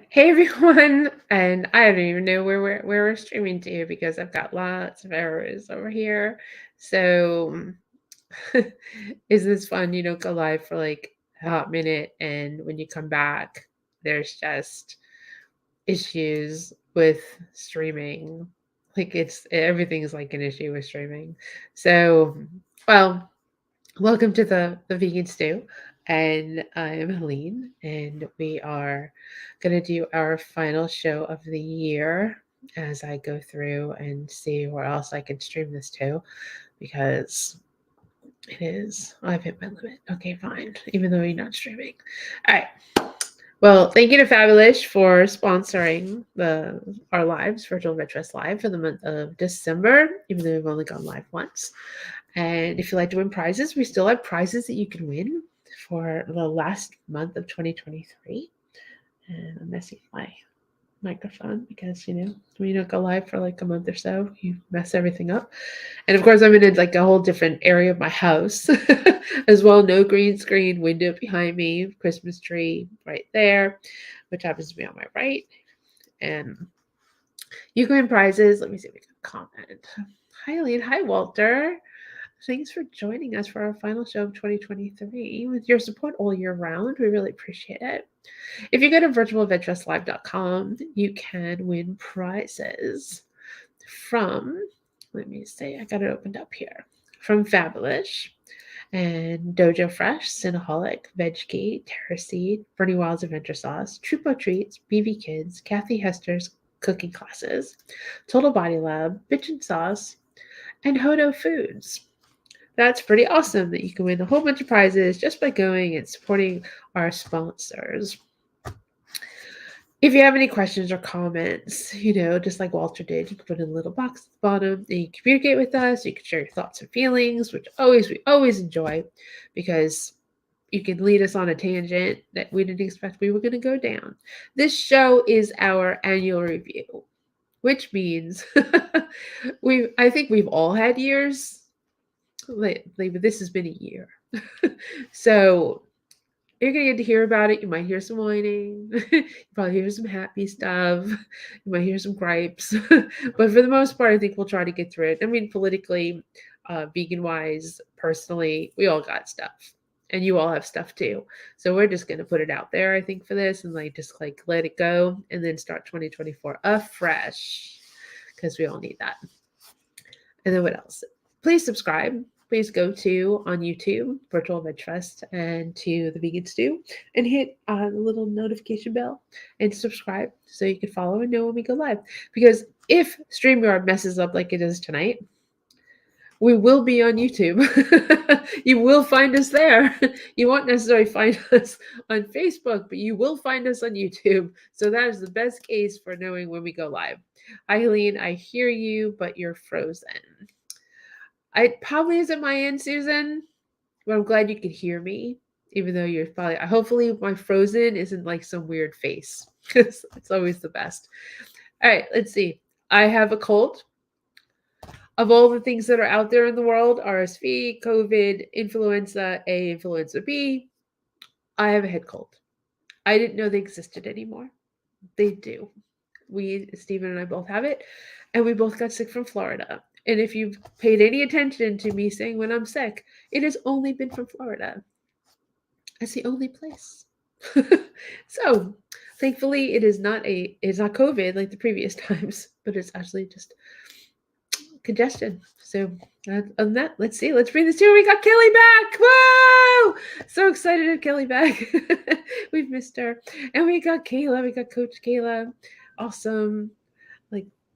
Hey everyone, and I don't even know where we're streaming to because I've got lots of errors over here. So is this fun? You don't go live for like a hot minute, and when you come back, there's just issues with streaming. Like it's everything's like an issue with streaming. So, well, welcome to the Vegan Stew, and I'm Helene, and we are gonna do our final show of the year as I go through and see where else I can stream this to, because it is I've hit my limit. Okay, fine, even though you're not streaming. All right. Well, thank you to Fabulous for sponsoring the our lives, Virtual Retros Live for the month of December, even though we've only gone live once. And if you like to win prizes, we still have prizes that you can win for the last month of 2023. And I'm messing with my microphone because, when you don't go live for like a month or so, you mess everything up. And of course, I'm in like a whole different area of my house as well. No green screen, window behind me, Christmas tree right there, which happens to be on my right. And you can win prizes. Let me see if we can comment. Hi, Lean. Hi, Walter. Thanks for joining us for our final show of 2023. With your support all year round, we really appreciate it. If you go to virtualvettresslive.com, you can win prizes from, let me see, I got it opened up here, from Fabulous and Dojo Fresh, Cinnaholic, Veggie, Terra Seed, Bernie Wild's Adventure Sauce, Trupo Treats, BB Kids, Kathy Hester's cooking classes, Total Body Lab, Bitchin' Sauce, and Hodo Foods. That's pretty awesome that you can win a whole bunch of prizes just by going and supporting our sponsors. If you have any questions or comments, just like Walter did, you can put in a little box at the bottom and you can communicate with us. You can share your thoughts and feelings, which we always enjoy, because you can lead us on a tangent that we didn't expect we were going to go down. This show is our annual review, which means I think we've all had years lately, but this has been a year. So you're gonna get to hear about it. You might hear some whining. You probably hear some happy stuff. You might hear some gripes. But for the most part, I think we'll try to get through it. I mean, politically, vegan wise, personally, we all got stuff. And you all have stuff too. So we're just gonna put it out there, I think, for this, and just let it go and then start 2024 afresh. Because we all need that. And then what else? Please subscribe. Please go to on YouTube, Virtual Veg Fest, and to the Vegan Stew, and hit the little notification bell and subscribe so you can follow and know when we go live. Because if StreamYard messes up like it is tonight, we will be on YouTube. You will find us there. You won't necessarily find us on Facebook, but you will find us on YouTube. So that is the best case for knowing when we go live. Hi, Helene. I hear you, but you're frozen. It probably isn't my end, Susan, but I'm glad you could hear me, even though you're probably. Hopefully, my frozen isn't like some weird face. It's always the best. All right, let's see. I have a cold. Of all the things that are out there in the world, RSV, COVID, influenza A, influenza B, I have a head cold. I didn't know they existed anymore. They do. Stephen and I both have it, and we both got sick from Florida. And if you've paid any attention to me saying when I'm sick, it has only been from Florida. That's the only place. So, thankfully, it's not COVID like the previous times, but it's actually just congestion. So, on that, let's see. Let's bring this to. We got Kelly back. Whoa! So excited to have Kelly back. We've missed her. And we got Kayla. We got Coach Kayla. Awesome.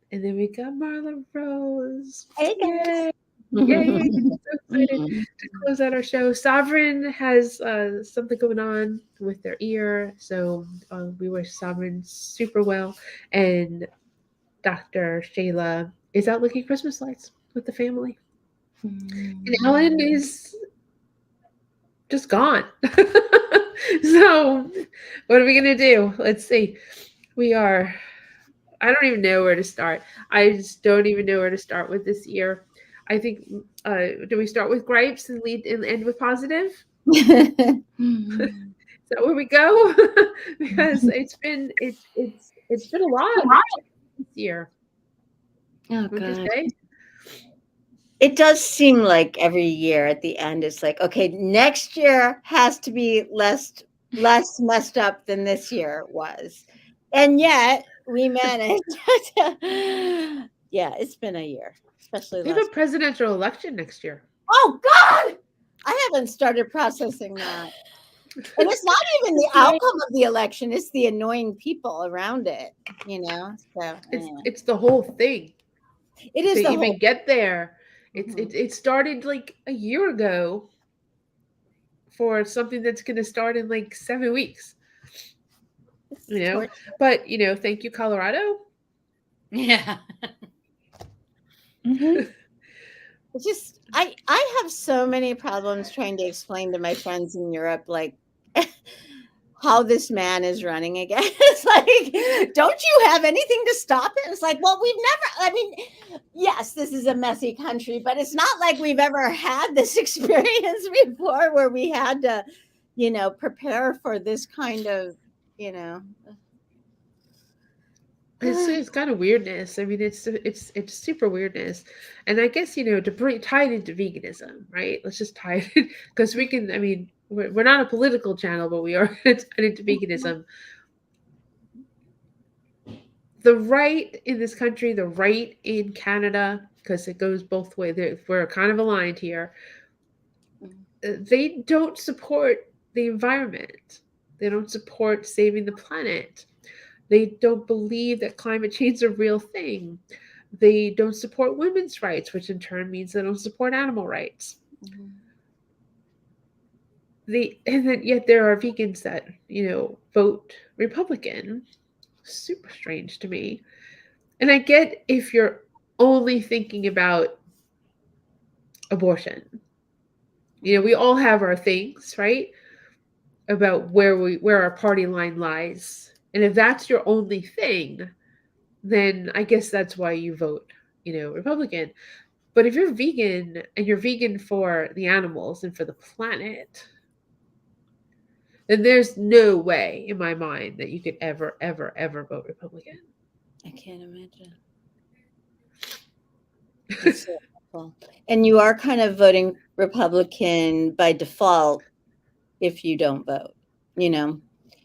And then we got Marla Rose. Hey guys. Yay! So excited to close out our show. Sovereign has something going on with their ear, so we wish Sovereign super well. And Dr. Shayla is out looking Christmas lights with the family. And Ellen is just gone. So, what are we going to do? Let's see. I don't even know where to start. I just don't even know where to start with this year. I think, do we start with gripes and end with positive? that where we go? Because it's been a lot this year. Oh Would you God. say? It does seem like every year at the end it's like, okay, next year has to be less messed up than this year was. And yet we managed to, yeah, it's been a year, especially We have a last. presidential election next year. Oh God! I haven't started processing that. And it's not even the outcome of the election, it's the annoying people around it, you know? So anyway. It's the whole thing It to is the whole. even get there. Mhm. It started like a year ago for something that's going to start in like 7 weeks. It's You know, torture. but thank you, Colorado. Yeah. Mhm. It's just I have so many problems trying to explain to my friends in Europe, like how this man is running again. It's like, don't you have anything to stop it? It's like, well, we've never, I mean, yes, this is a messy country, but it's not like we've ever had this experience before where we had to, prepare for this kind of, you know. It's kind of weirdness. I mean, it's super weirdness, and I guess to bring tie it into veganism, right? Let's just tie it because we can. I mean, we're not a political channel, but we are tied into veganism. The right in this country, the right in Canada, because it goes both ways. We're kind of aligned here. They don't support the environment. They don't support saving the planet. They don't believe that climate change is a real thing. They don't support women's rights, which in turn means they don't support animal rights. Mhm. And then yet there are vegans that vote Republican. Super strange to me. And I get if you're only thinking about abortion. We all have our things, right? About where our party line lies. And if that's your only thing, then I guess that's why you vote, Republican. But if you're vegan and you're vegan for the animals and for the planet, then there's no way in my mind that you could ever, ever, ever vote Republican. I can't imagine. It's so awful. And you are kind of voting Republican by default if you don't vote. You know,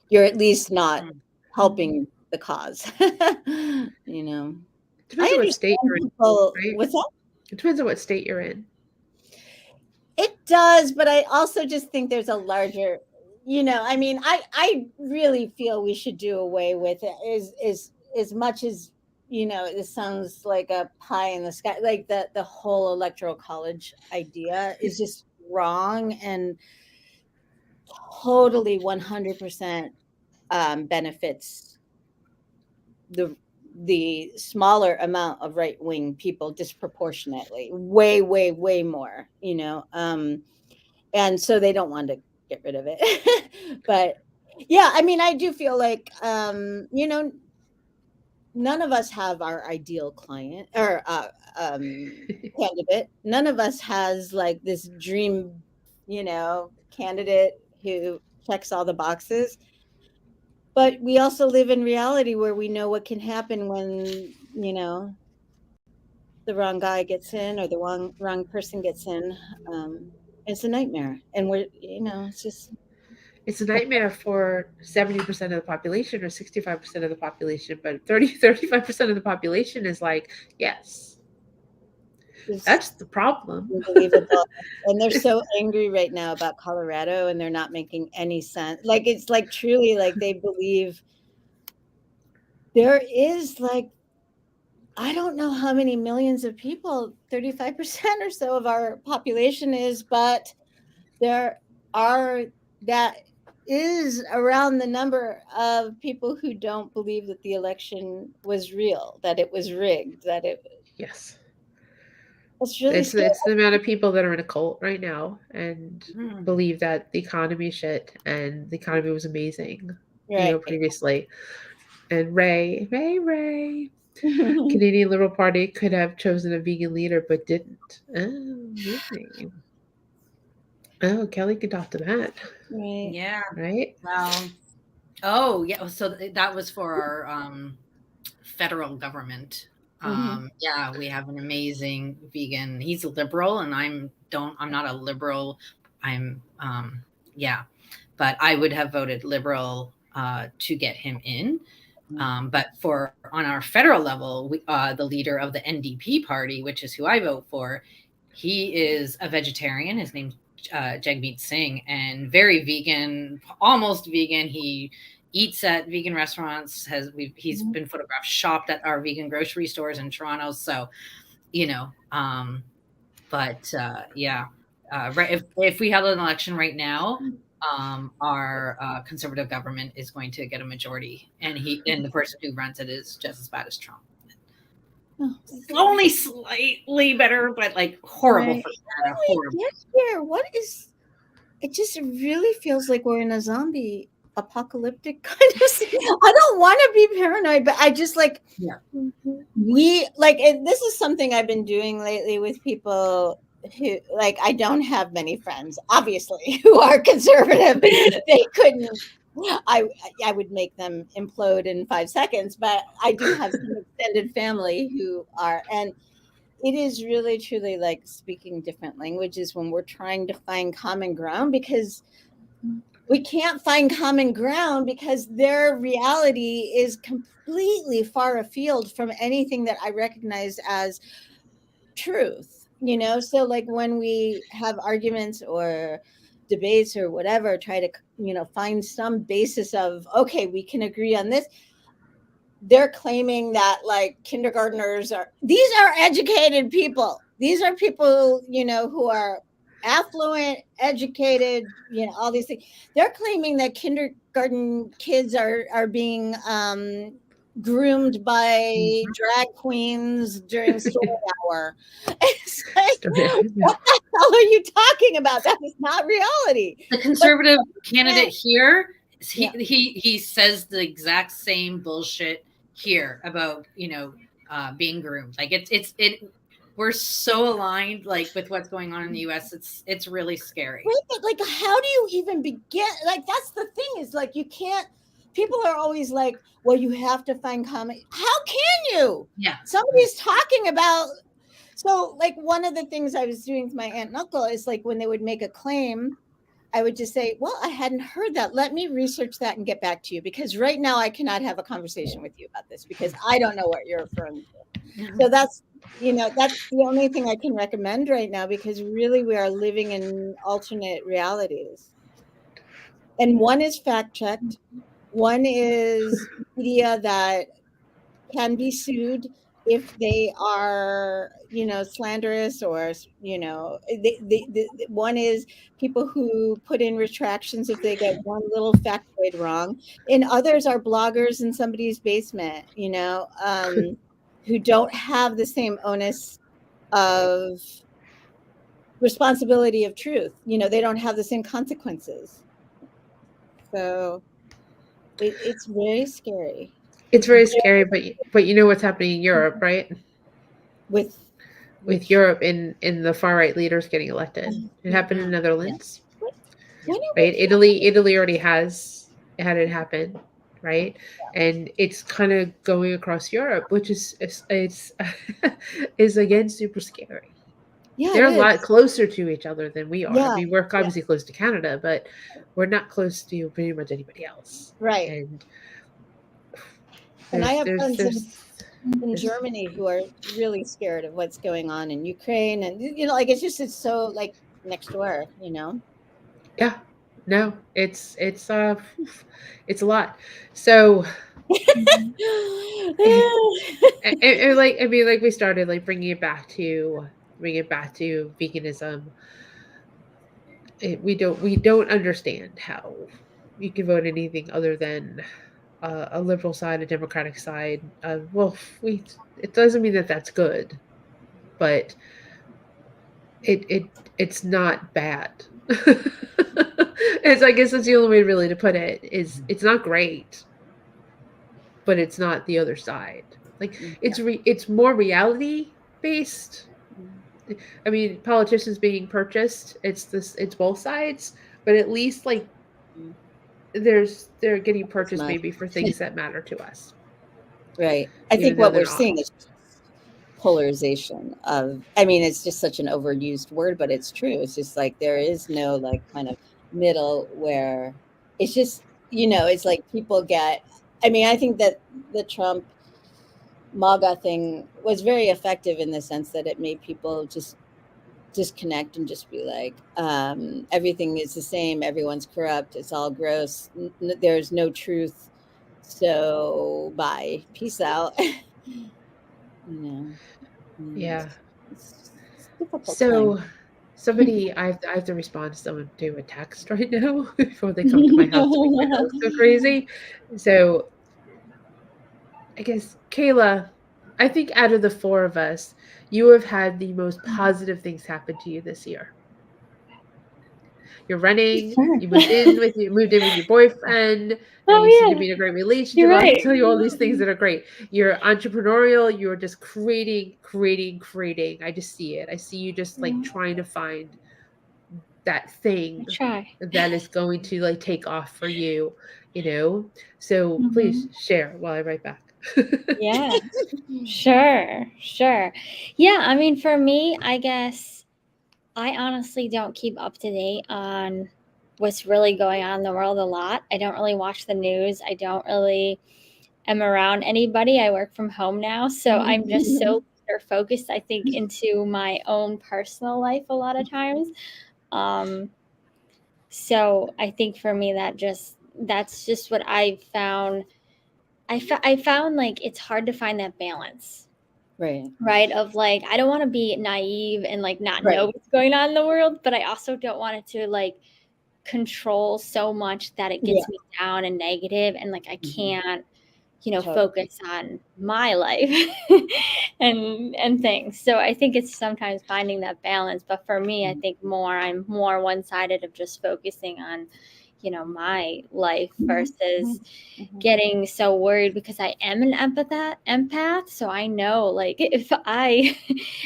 you're at least not helping the cause. you know, I Depends on what state understand you're in, people. right? What's that? It depends on what state you're in. It does, but I also just think there's a larger. I mean, I really feel we should do away with it. Is as much as it sounds like a pie in the sky. Like the whole electoral college idea is just wrong and totally 100% benefits the smaller amount of right wing people disproportionately, way, way, way more. And so they don't want to get rid of it. But yeah, I mean, I do feel like none of us have our ideal client or candidate. None of us has like this dream, candidate who checks all the boxes. But we also live in reality where we know what can happen when, the wrong guy gets in or the wrong person gets in. It's a nightmare. And it's just It's a nightmare for 70% of the population or 65% of the population, but 35% of the population is like, yes, it's that's the problem. unbelievable. And they're so angry right now about Colorado and they're not making any sense. Like it's like truly like they believe there is like I don't know how many millions of people, 35% or so of our population is, but there are that is around the number of people who don't believe that the election was real, that it was rigged, that Yes. it's really It's scary. it's the amount of people that are in a cult right now and Mhm. believe that the economy is shit and the economy was amazing, Right. previously. And Ray, Canadian Liberal Party could have chosen a vegan leader but didn't. Oh, really? Oh, Kelly could talk to that, Right. Yeah. right? Well, oh yeah. So that was for our federal government. Mhm. Yeah, we have an amazing vegan. He's a liberal, and I'm not a liberal. I'm yeah, but I would have voted liberal to get him in. But for on our federal level, the leader of the NDP party, which is who I vote for, he is a vegetarian. His name's Jagmeet Singh, and very vegan, almost vegan. He eats at vegan restaurants. He's been photographed shopped at our vegan grocery stores in Toronto. So, you know, but yeah, right. If we had an election right now, our conservative government is going to get a majority, and the person who runs it is just as bad as Trump. Oh. Only slightly better, but like horrible Right. for Canada. How did we Horrible. get here? What is? It just really feels like we're in a zombie apocalyptic kind of. I don't want to be paranoid, but I just like. Yeah. We like this is something I've been doing lately with people who like I don't have many friends, obviously, who are conservative. They couldn't. I would make them implode in 5 seconds, but I do have some extended family who are, and it is really truly like speaking different languages when we're trying to find common ground, because we can't find common ground because their reality is completely far afield from anything that I recognize as truth, So like when we have arguments or debates or whatever, try to, find some basis of, okay, we can agree on this. They're claiming that like these are educated people. These are people, who are affluent, educated, all these things. They're claiming that kindergarten kids are being groomed by drag queens during story hour. It's like, what the hell are you talking about? That is not reality. The conservative candidate here, he says the exact same bullshit here about being groomed. Like we're so aligned like with what's going on in the US. It's really scary. Right, but like how do you even begin? Like that's the thing, is like you can't. People are always like, well, you have to find common. How can you? Yeah. Somebody's talking about. So like one of the things I was doing with my aunt and uncle is like when they would make a claim, I would just say, well, I hadn't heard that. Let me research that and get back to you, because right now I cannot have a conversation with you about this because I don't know what you're referring to. So that's the only thing I can recommend right now, because really we are living in alternate realities. And one is fact checked. One is media that can be sued if they are, slanderous, or, one is people who put in retractions if they get one little factoid wrong. And others are bloggers in somebody's basement, who don't have the same onus of responsibility of truth. They don't have the same consequences. So it's very scary. It's very scary, but you know what's happening in Europe, right? With Europe in the far right leaders getting elected. It happened in the Netherlands. Right? Italy already had it happen, right? And it's kind of going across Europe, which is is again super scary. Yeah, they're a lot closer to each other than we are. Yeah, I mean, we're obviously close to Canada, but we're not close to pretty much anybody else. Right. And I have friends in Germany who are really scared of what's going on in Ukraine, and like it's so like next door, Yeah. No, it's a lot. So and like we started like bringing it back to veganism. We don't understand how you can vote anything other than a liberal side, a democratic side. It doesn't mean that that's good, but it's not bad. I guess that's the only way really to put it. Is it's not great, but it's not the other side. Like it's more reality based I mean, politicians being purchased, it's both sides, but at least like they're getting As purchased much. maybe for things that matter to us, Right. I even think though what they're we're not. seeing is polarization of, I mean, it's just such an overused word, but it's true. It's just like there is no like kind of middle where it's just, it's like people get, I mean, I think that the Trump MAGA thing was very effective in the sense that it made people just disconnect and just be like, everything is the same, everyone's corrupt, it's all gross, there's no truth, so bye, peace out. Yeah. It's a difficult time. So I have to respond to someone to a text right now before they come to my house to make my house go crazy. So I guess Kayla, I think out of the four of us, you have had the most positive things happen to you this year. You're running. Sure. You moved in with your boyfriend. You seem Oh to yeah, be in a great relationship. you're I can right. tell you all these things that are great. You're entrepreneurial. You're just creating, creating, creating. I just see it. I see you just like Yeah, trying to find that I thing try. that is going to like take off for you, you know? So please Hmm. share while I write back. Yeah, sure, sure. Yeah, I mean, for me, I guess I honestly don't keep up to date on what's really going on in the world a lot. I don't really watch the news. I don't really am around anybody. I work from home now, so I'm just so focused, I think, into my own personal life a lot of times. Um, so I think for me that's just what I found. I found like it's hard to find that balance, Right. right? Of like I don't want to be naive and like not Right. know what's going on in the world, but I also don't want it to like control so much that it Yeah. gets me down and negative and like I can't Totally. focus on my life and things. So I think it's sometimes finding that balance, but for me I think I'm more one-sided of just focusing on my life versus getting so worried because I am an empath, so I know like if I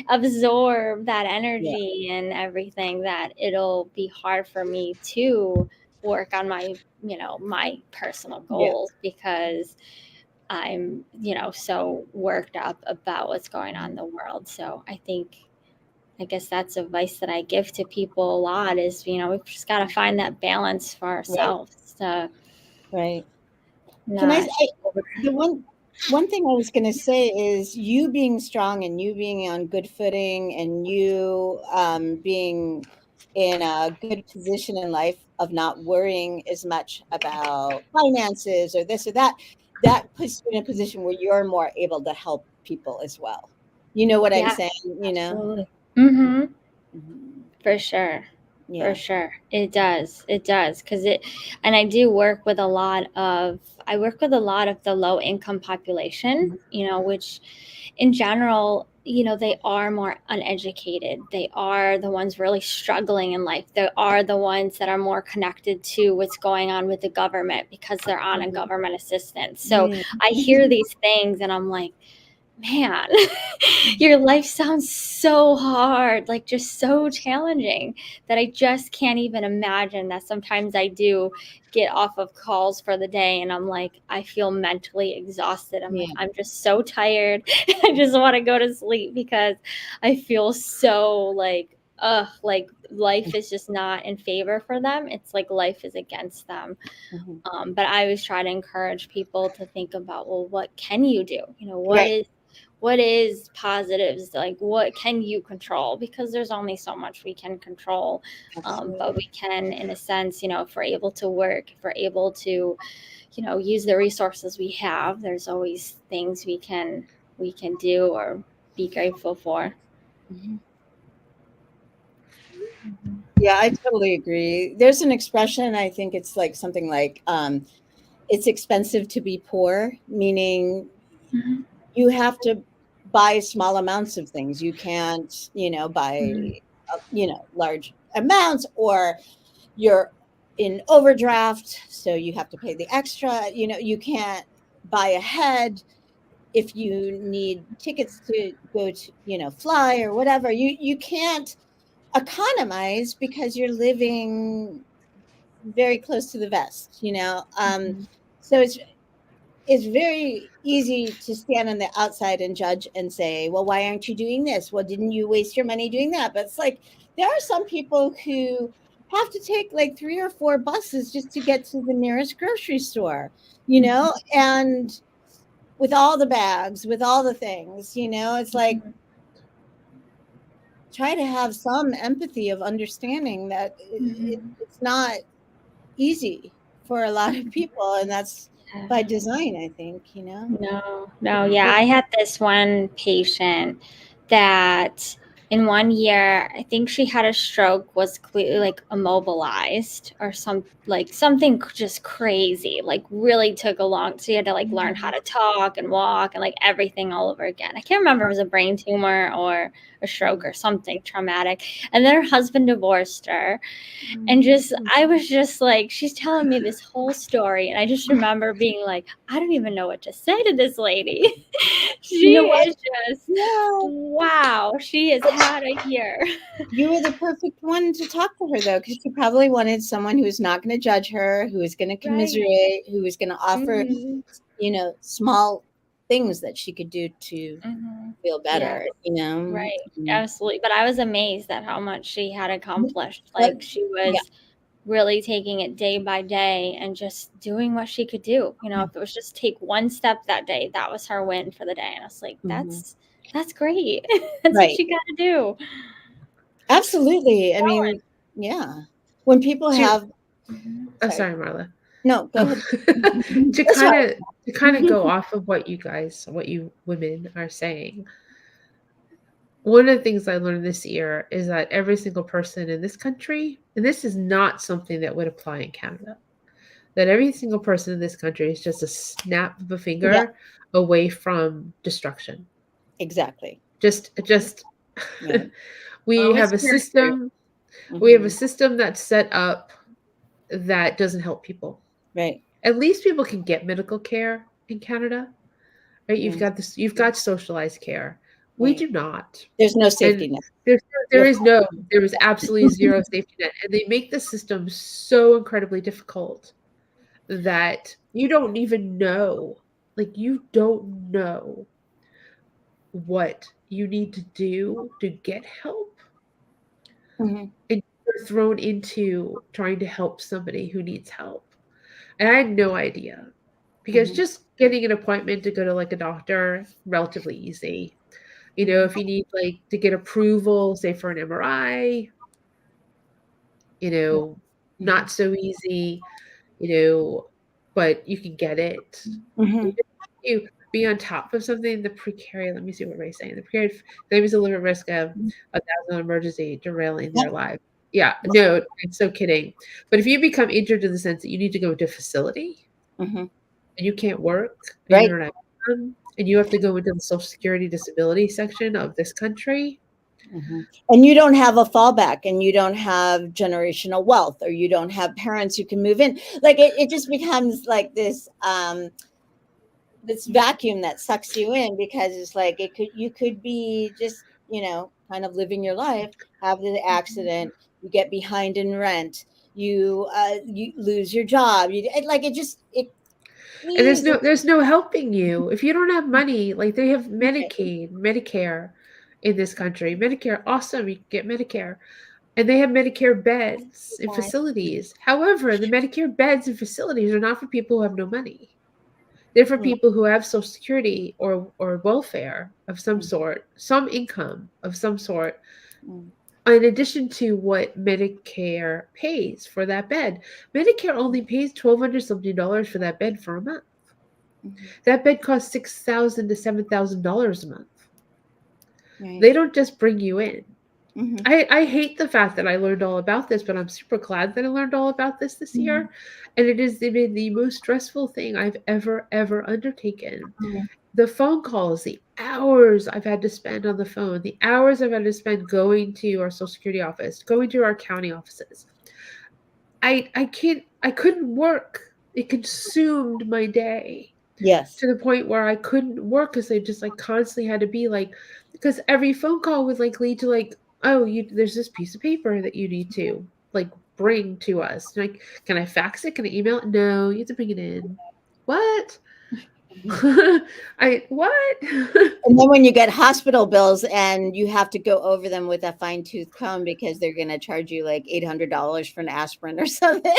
absorb that energy and everything that it'll be hard for me to work on my personal goals because I'm, so worked up about what's going on in the world. So I guess that's advice that I give to people a lot is, we've just got to find that balance for ourselves to Right. Can not the one thing I was going to say is you being strong and you being on good footing and you being in a good position in life of not worrying as much about finances or this or that puts you in a position where you're more able to help people as well. You know what I'm yeah, saying? absolutely. Mm-hmm. Mhm. For sure. Yeah. For sure. It does. It does. And I do work with I work with a lot of the low income population, which in general, they are more uneducated. They are the ones really struggling in life. They are the ones that are more connected to what's going on with the government because they're on a government assistance. So I hear these things and I'm like, man, your life sounds so hard, like just so challenging that I just can't even imagine that sometimes I do get off of calls for the day and I'm like, I feel mentally exhausted. I'm like, I'm just so tired. I just want to go to sleep because I feel so like life is just not in favor for them. It's like life is against them. But I always try to encourage people to think about, well, what can you do? What is positives, like what can you control, because there's only so much we can control, but we can in a sense, if we're able to work, if we're able to use the resources we have, there's always things we can do or be grateful for. Yeah, I totally agree. There's an expression, I think it's like something like it's expensive to be poor, meaning Mhm. you have to buy small amounts of things. You can't, buy, large amounts, or you're in overdraft, so you have to pay the extra. You can't buy ahead. if you need tickets to go to, you know, fly or whatever, you can't economize because you're living very close to the vest, you know. So it's very easy to stand on the outside and judge and say, well, why aren't you doing this? Well, didn't you waste your money doing that? But it's like there are some people who have to take like 3 or 4 buses just to get to the nearest grocery store, you know, and with all the bags, with all the things, you know, it's like try to have some empathy of understanding that it's not easy for a lot of people, and that's by design, I think, you know. No, yeah. I had this one patient that in 1 year, I think she had a stroke, was clearly like immobilized or something just crazy, like really took a long, so you had to like learn how to talk and walk and like everything all over again. I can't remember if it was a brain tumor or a stroke or something traumatic. And then her husband divorced her. And I was just like, she's telling me this whole story. And I just remember being like, I don't even know what to say to this lady. She know what? is just, Yeah. wow, she has had a year. You were the perfect one to talk to her, though, because she probably wanted someone who was not going to judge her, who was going to commiserate, who was going to offer, you know, small things that she could do to feel better, you know. Right, absolutely. But I was amazed at how much she had accomplished. Like she was really taking it day by day and just doing what she could do. You know, if it was just take one step that day, that was her win for the day. And I was like, that's great. That's what you got to do. Absolutely. I mean, yeah. When people have, sorry, Marla. No, go ahead. to kind of go off of what you women are saying. One of the things I learned this year is that every single person in this country, and this is not something that would apply in Canada, that every single person in this country is just a snap of a finger away from destruction. Exactly. Just we have a system. We have a system that's set up that doesn't help people. Right. At least people can get medical care in Canada. Right? You've got socialized care. We do not. There's no safety net. There is absolutely zero safety net. And they make the system so incredibly difficult that you don't even know. Like you don't know what you need to do to get help. And you're thrown into trying to help somebody who needs help. And I had no idea. Because just getting an appointment to go to like a doctor, relatively easy. You know, if you need like to get approval, say for an MRI, you know, not so easy, you know, but you can get it. You be on top of something, the precarious, let me see what Ray's saying. The precarious families a little risk of a thousand emergency derailing their life. Yeah, no, I'm so kidding. But if you become injured in the sense that you need to go to a facility and you can't work, and you're not and you have to go into the Social Security disability section of this country. And you don't have a fallback, and you don't have generational wealth, or you don't have parents who can move in. Like it just becomes like this this vacuum that sucks you in, because it's like you could be just, you know, kind of living your life, have the accident, you get behind in rent, you lose your job, and there's no helping you if you don't have money. Like they have Medicaid, Medicare in this country. Medicare, awesome, you can get Medicare. And they have Medicare beds in facilities. However, the Medicare beds and facilities are not for people who have no money. They're for people who have Social Security or welfare of some sort, some income of some sort, in addition to what Medicare pays for that bed. Medicare only pays $1,200 something for that bed for a month. That bed costs $6,000 to $7,000 a month. They don't just bring you in. I hate the fact that I learned all about this, but I'm super glad that I learned all about this year. And it has been the most stressful thing I've ever undertaken. The phone calls, the hours I've had to spend on the phone, the hours I've had to spend going to our Social Security office, going to our county offices. I couldn't work. It consumed my day. Yes. to the point where I couldn't work because I just like constantly had to be like, because every phone call would like lead to like, oh, there's this piece of paper that you need to like bring to us. Like, can I fax it? Can I email it? No, you have to bring it in. What? What? And then when you get hospital bills and you have to go over them with a fine tooth comb because they're going to charge you like $800 for an aspirine or something.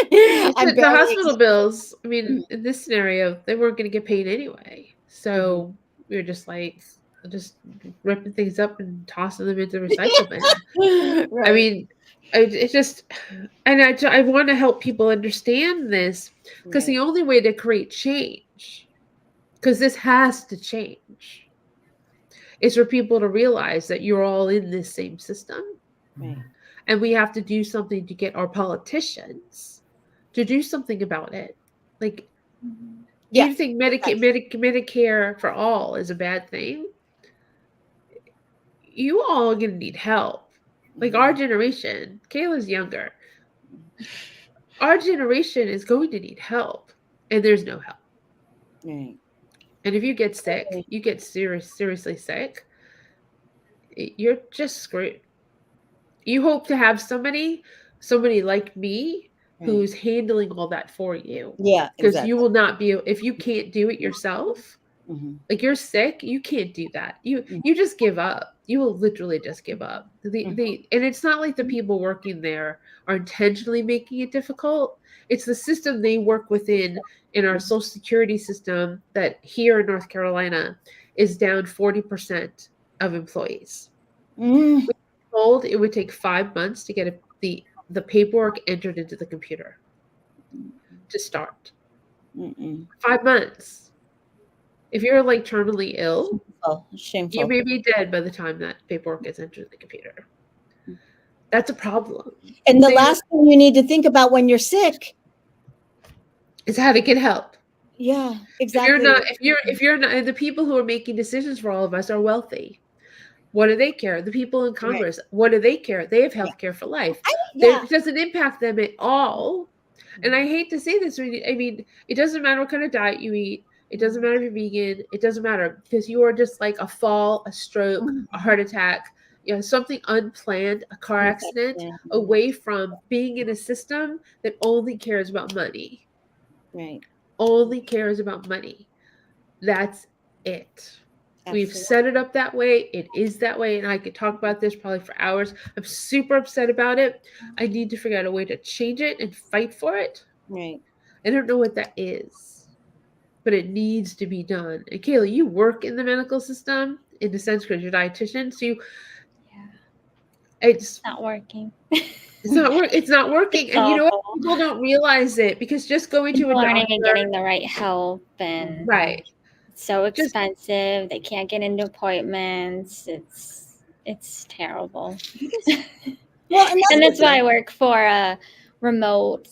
I'm The barely hospital bills, I mean, Mhm. in this scenario, they weren't going to get paid anyway. So we were just like, just ripping things up and tossing them into the recycle bin. I Right. mean, it just, and I want to help people understand this because Right. the only way to create change, because this has to change, is for people to realize that you're all in this same system. Right. And we have to do something to get our politicians to do something about it. Like, Yeah. you think Medicare for all is a bad thing? You all are going to need help. Like our generation, Kayla's younger. Our generation is going to need help, and there's no help. Right. And if you get sick, you get seriously sick, you're just screwed. You hope to have somebody like me who's handling all that for you. Yeah, Because exactly. you will not be, if you can't do it yourself, Mhm. like you're sick, you can't do that. You just give up. You will literally just give up. And it's not like the people working there are intentionally making it difficult. It's the system they work within in our social security system that here in North Carolina is down 40% of employees. Mm. We were told it would take 5 months to get the paperwork entered into the computer to start. Mm-mm. 5 months. If you're like terminally ill, Shameful. you may be dead by the time that paperwork gets entered in the computer. That's a problem. And the last thing you need to think about when you're sick is how to get help. Yeah, exactly. If you're not, and the people who are making decisions for all of us are wealthy. What do they care? The people in Congress, what do they care? They have health care for life. It doesn't impact them at all. And I hate to say this. I mean, it doesn't matter what kind of diet you eat. It doesn't matter if you're vegan. It doesn't matter because you are just like a fall, a stroke, a heart attack, something unplanned, a car accident, away from being in a system that only cares about money. Right. Only cares about money. That's it. Absolutely. We've set it up that way. It is that way. And I could talk about this probably for hours. I'm super upset about it. I need to figure out a way to change it and fight for it. Right. I don't know what that is, but it needs to be done. And Kayla, you work in the medical system in a sense because you're a dietitian. So it's not working. It's not working. And you know what? People don't realize it because just going to a doctor and getting the right help and it's so expensive. They can't get into appointments. It's terrible. Well, and that's why I work for a remote,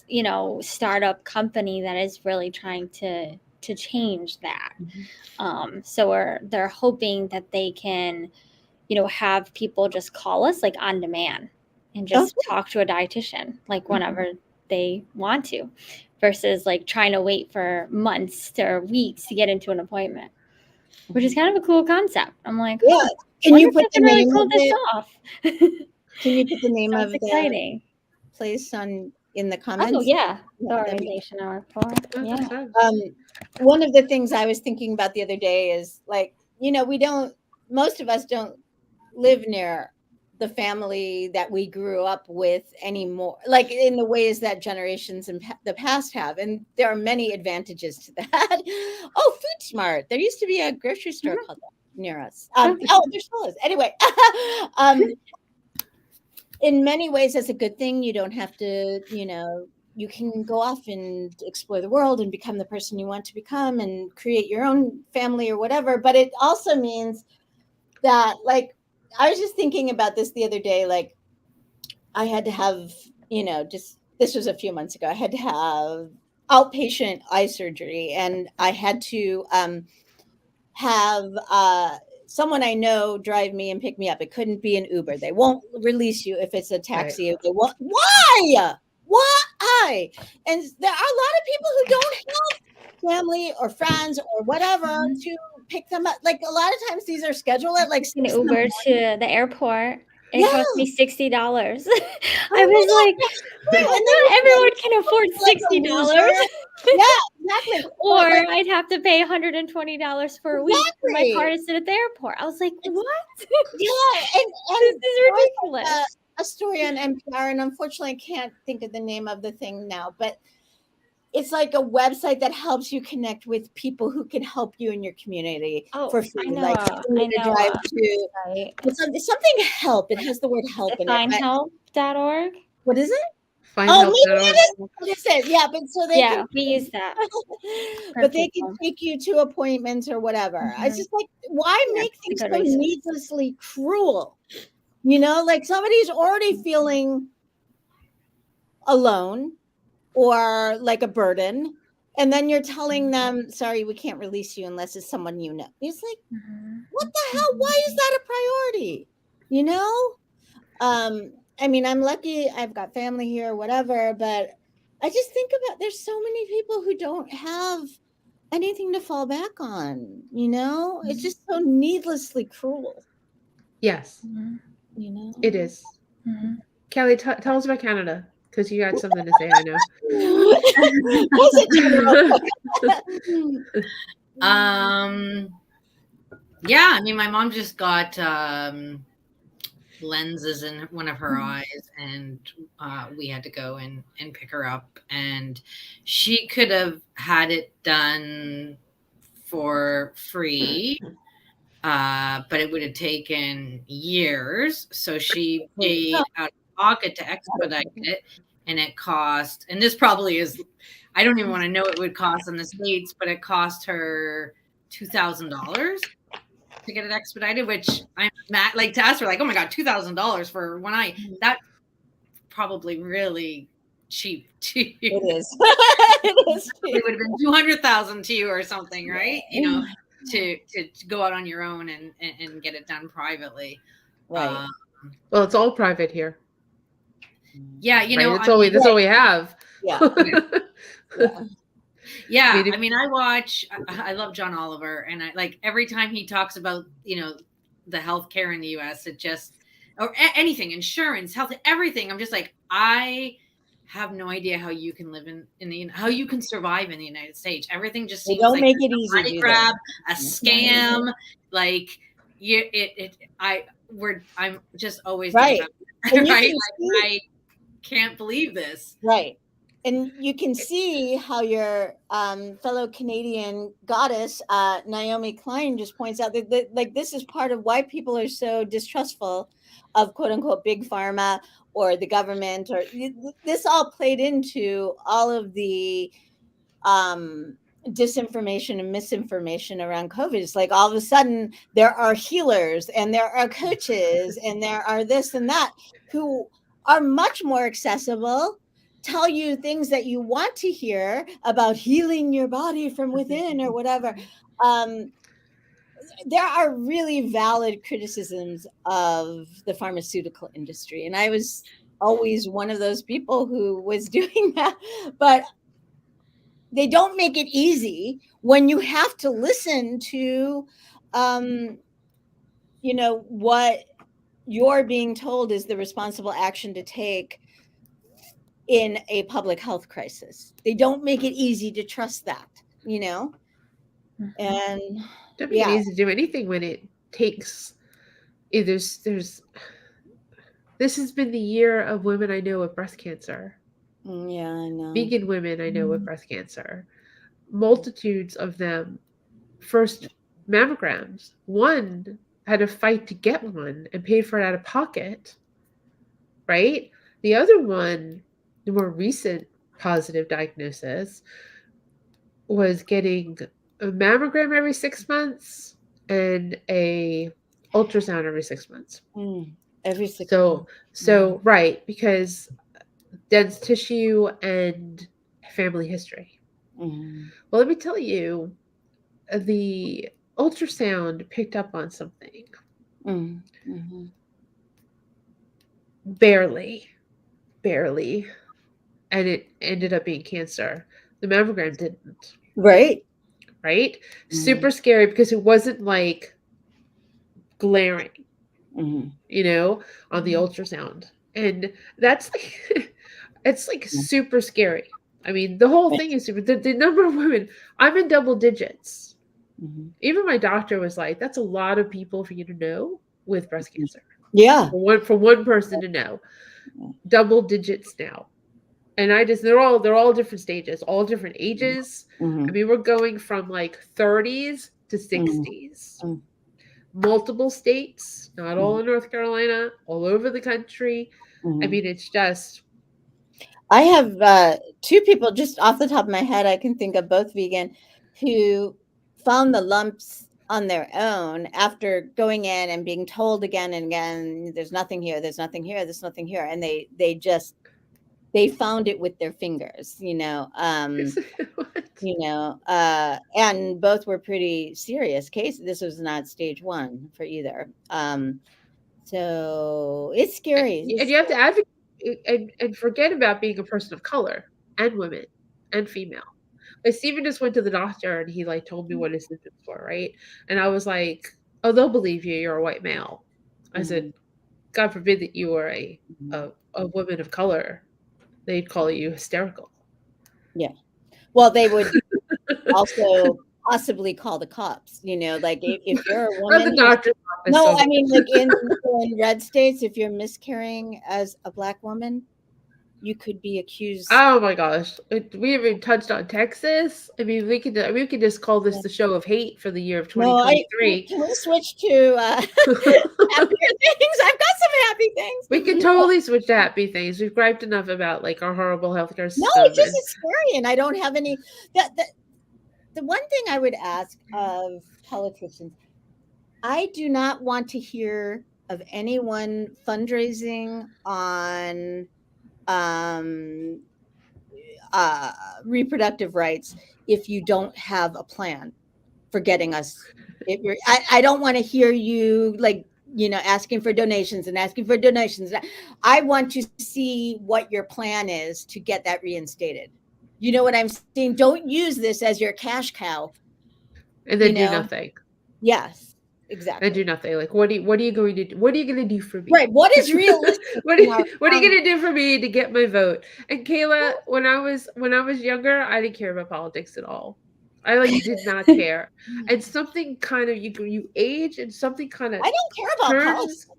startup company that is really trying to change that. So they're hoping that they can, have people just call us like on demand and just talk to a dietitian like whenever they want to, versus like trying to wait for months or weeks to get into an appointment, which is kind of a cool concept. I'm like, can you put the name pull this off? Can you put the name of exciting the place in the comments? Oh yeah, the organization I work for. Yeah. One of the things I was thinking about the other day is like, most of us don't live near the family that we grew up with anymore, like in the ways that generations in the past have. And there are many advantages to that. Oh, Food Smart. There used to be a grocery store called that near us. There still is. Anyway, in many ways, that's a good thing. You don't have to, you can go off and explore the world and become the person you want to become and create your own family or whatever. But it also means that, like, I was just thinking about this the other day. Like, I had to have, this was a few months ago, I had to have outpatient eye surgery, and I had to have someone I know drive me and pick me up. It couldn't be an Uber. They won't release you if it's a taxi. Right. They won't. Why? And there are a lot of people who don't have family or friends or whatever to pick them up. Like a lot of times these are scheduled at like An 6 in the Uber morning. to the airport. It Yeah. cost me $60. I Oh my was God, like, right. And then not you everyone feel can afford like a $60. loser. Yeah, exactly. Or But, like, I'd have to pay $120 for a week for my car to sit at the airport. I was like, what? yeah, This and is there was ridiculous. a story on NPR, and unfortunately I can't think of the name of the thing now, but it's like a website that helps you connect with people who can help you in your community for free. I know. Like you need to drive to Right. something help. It has the word help in it. Finehelp.org. What is it? Find Oh, help. maybe that is what it says. Yeah, but so they Yeah, can, we use that. but they can take you to appointments or whatever. It's just like, why make things so needlessly cruel? You know, like somebody's already feeling alone or like a burden, and then you're telling them, sorry, we can't release you unless it's someone you know. It's like, what the hell? Why is that a priority? You know? I mean, I'm lucky I've got family here or whatever, but I just think about there's so many people who don't have anything to fall back on, you know? It's just so needlessly cruel. Yes, you know? it is. Kelly, tell us about Canada, because you got something to say, I know. Yeah, I mean, my mom just got lenses in one of her eyes, and we had to go and pick her up, and she could have had it done for free, but it would have taken years, so she paid out of pocket to expedite it, and it cost, and this probably is, I don't even want to know what it would cost in the States, but it cost her $2,000 to get it expedited, which I'm like, to us, we're like, oh my God, $2,000 for one eye. That's probably really cheap to you. It is. It is. It would have been 200,000 to you or something, right? You know, to go out on your own and get it done privately. Right. Well, it's all private here. Yeah, you know, that's all we have. Yeah. Yeah, I mean, I love John Oliver, and I like every time he talks about, you know, the healthcare in the US, it just, or anything, insurance, health, everything. I'm just like, I have no idea how you can live how you can survive in the United States. Everything just seems like make it easy, money grab, a scam, like I'm just always right. Right? I can't believe this. Right. And you can see how your fellow Canadian goddess, Naomi Klein, just points out that like this is part of why people are so distrustful of quote unquote big pharma or the government, or this all played into all of the disinformation and misinformation around COVID. It's like all of a sudden there are healers and there are coaches and there are this and that who are much more accessible, tell you things that you want to hear about healing your body from within or whatever. There are really valid criticisms of the pharmaceutical industry. And I was always one of those people who was doing that. But they don't make it easy when you have to listen to, you know, what you're being told is the responsible action to take in a public health crisis. They don't make it easy to trust that, you know? And don't make it easy to do anything when it takes, there's this has been the year of women I know with breast cancer. Yeah, I know. Vegan women I know with breast cancer. Multitudes of them, first mammograms. One had to fight to get one and paid for it out of pocket, right? The other one, the more recent positive diagnosis, was getting a mammogram every 6 months and a ultrasound every 6 months. Every 6 months. So right, because dense tissue and family history. Well, let me tell you, the ultrasound picked up on something. Barely, and it ended up being cancer. The mammogram didn't. Right. right? Mhm. Super scary because it wasn't like glaring, Mhm. you know, on the ultrasound. And that's like, it's like Yeah. super scary. I mean, the whole Right. thing is super, the number of women, I'm in double digits. Mhm. Even my doctor was like, that's a lot of people for you to know with breast cancer. Yeah. For one person to know. Yeah. Double digits now. And they're all different stages, all different ages. I Mhm. mean, we're going from like 30s to Mhm. 60s. Mhm. Multiple states, not all Mhm. in North Carolina, all over the country. I Mhm. mean, it's just I have two people just off the top of my head. I can think of both vegan who found the lumps on their own after going in and being told again and again, there's nothing here, there's nothing here, there's nothing here. And they found it with their fingers, and both were pretty serious cases. This was not stage 1 for either. So it's scary. and you have to advocate and forget about being a person of color and women and female. Like Steven just went to the doctor and he like told me what his symptoms were, right? And I was like, "Oh, they'll believe you. You're a white male." I said, Mhm. "God forbid that you were Mhm. a woman of color. They'd call you hysterical." Yeah. Well, they would also possibly call the cops, like if you're a Or the woman who's doctor's office. no, So I mean, like in red states, if you're miscarrying as a Black woman, you could be accused. oh my gosh, we haven't touched on Texas. I mean, we could just call this the show of hate for the year of No, can 2023. we switch to happier things? I've got some happy things. We could totally switch to happy things. We've griped enough about like our horrible healthcare No, system, it's just and it's scary, and I don't have any. The one thing I would ask of politicians, I do not want to hear of anyone fundraising on um, reproductive rights if you don't have a plan for getting us. I don't want to hear you asking for donations and asking for donations. I want to see what your plan is to get that reinstated. You know what I'm saying? Don't use this as your cash cow. then do nothing. Yes, And do exactly. nothing. Like, what are you going to do? What are you going to do for me? Right. What is realistic in our what are you going to do for me to get my vote? And Kayla, when I was younger, I didn't care about politics at all. I like did not care. And something kind of you age and something kind of I don't care about politics. turns.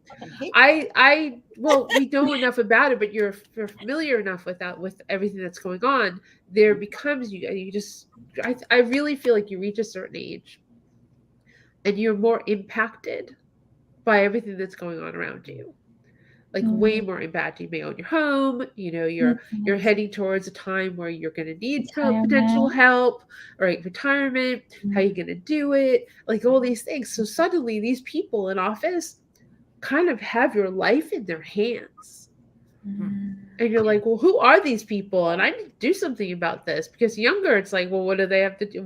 I fucking hate Well, we know enough about it, but you're familiar enough with that, with everything that's going on. There becomes you just. I really feel like you reach a certain age, and you're more impacted by everything that's going on around you. Like way more impacted. You may own your home. You're heading towards a time where you're going to need potential Retirement. help, right? Retirement. How you going to do it? Like all these things. So suddenly, these people in office kind of have your life in their hands. And you're like, well, who are these people? And I need to do something about this, because younger, it's like, well, what do they have to do?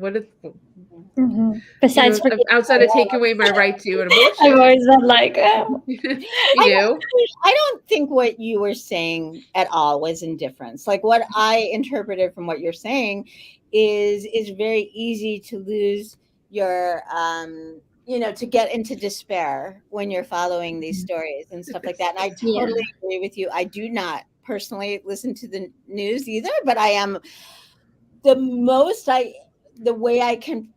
Besides, for Outside of taking away my right to an abortion. I've always been like, oh. I don't think what you were saying at all was indifference. Like what I interpreted from what you're saying is very easy to lose your to get into despair when you're following these stories and stuff like that. And I totally agree with you. I do not personally listen to the news either, but I am the way I can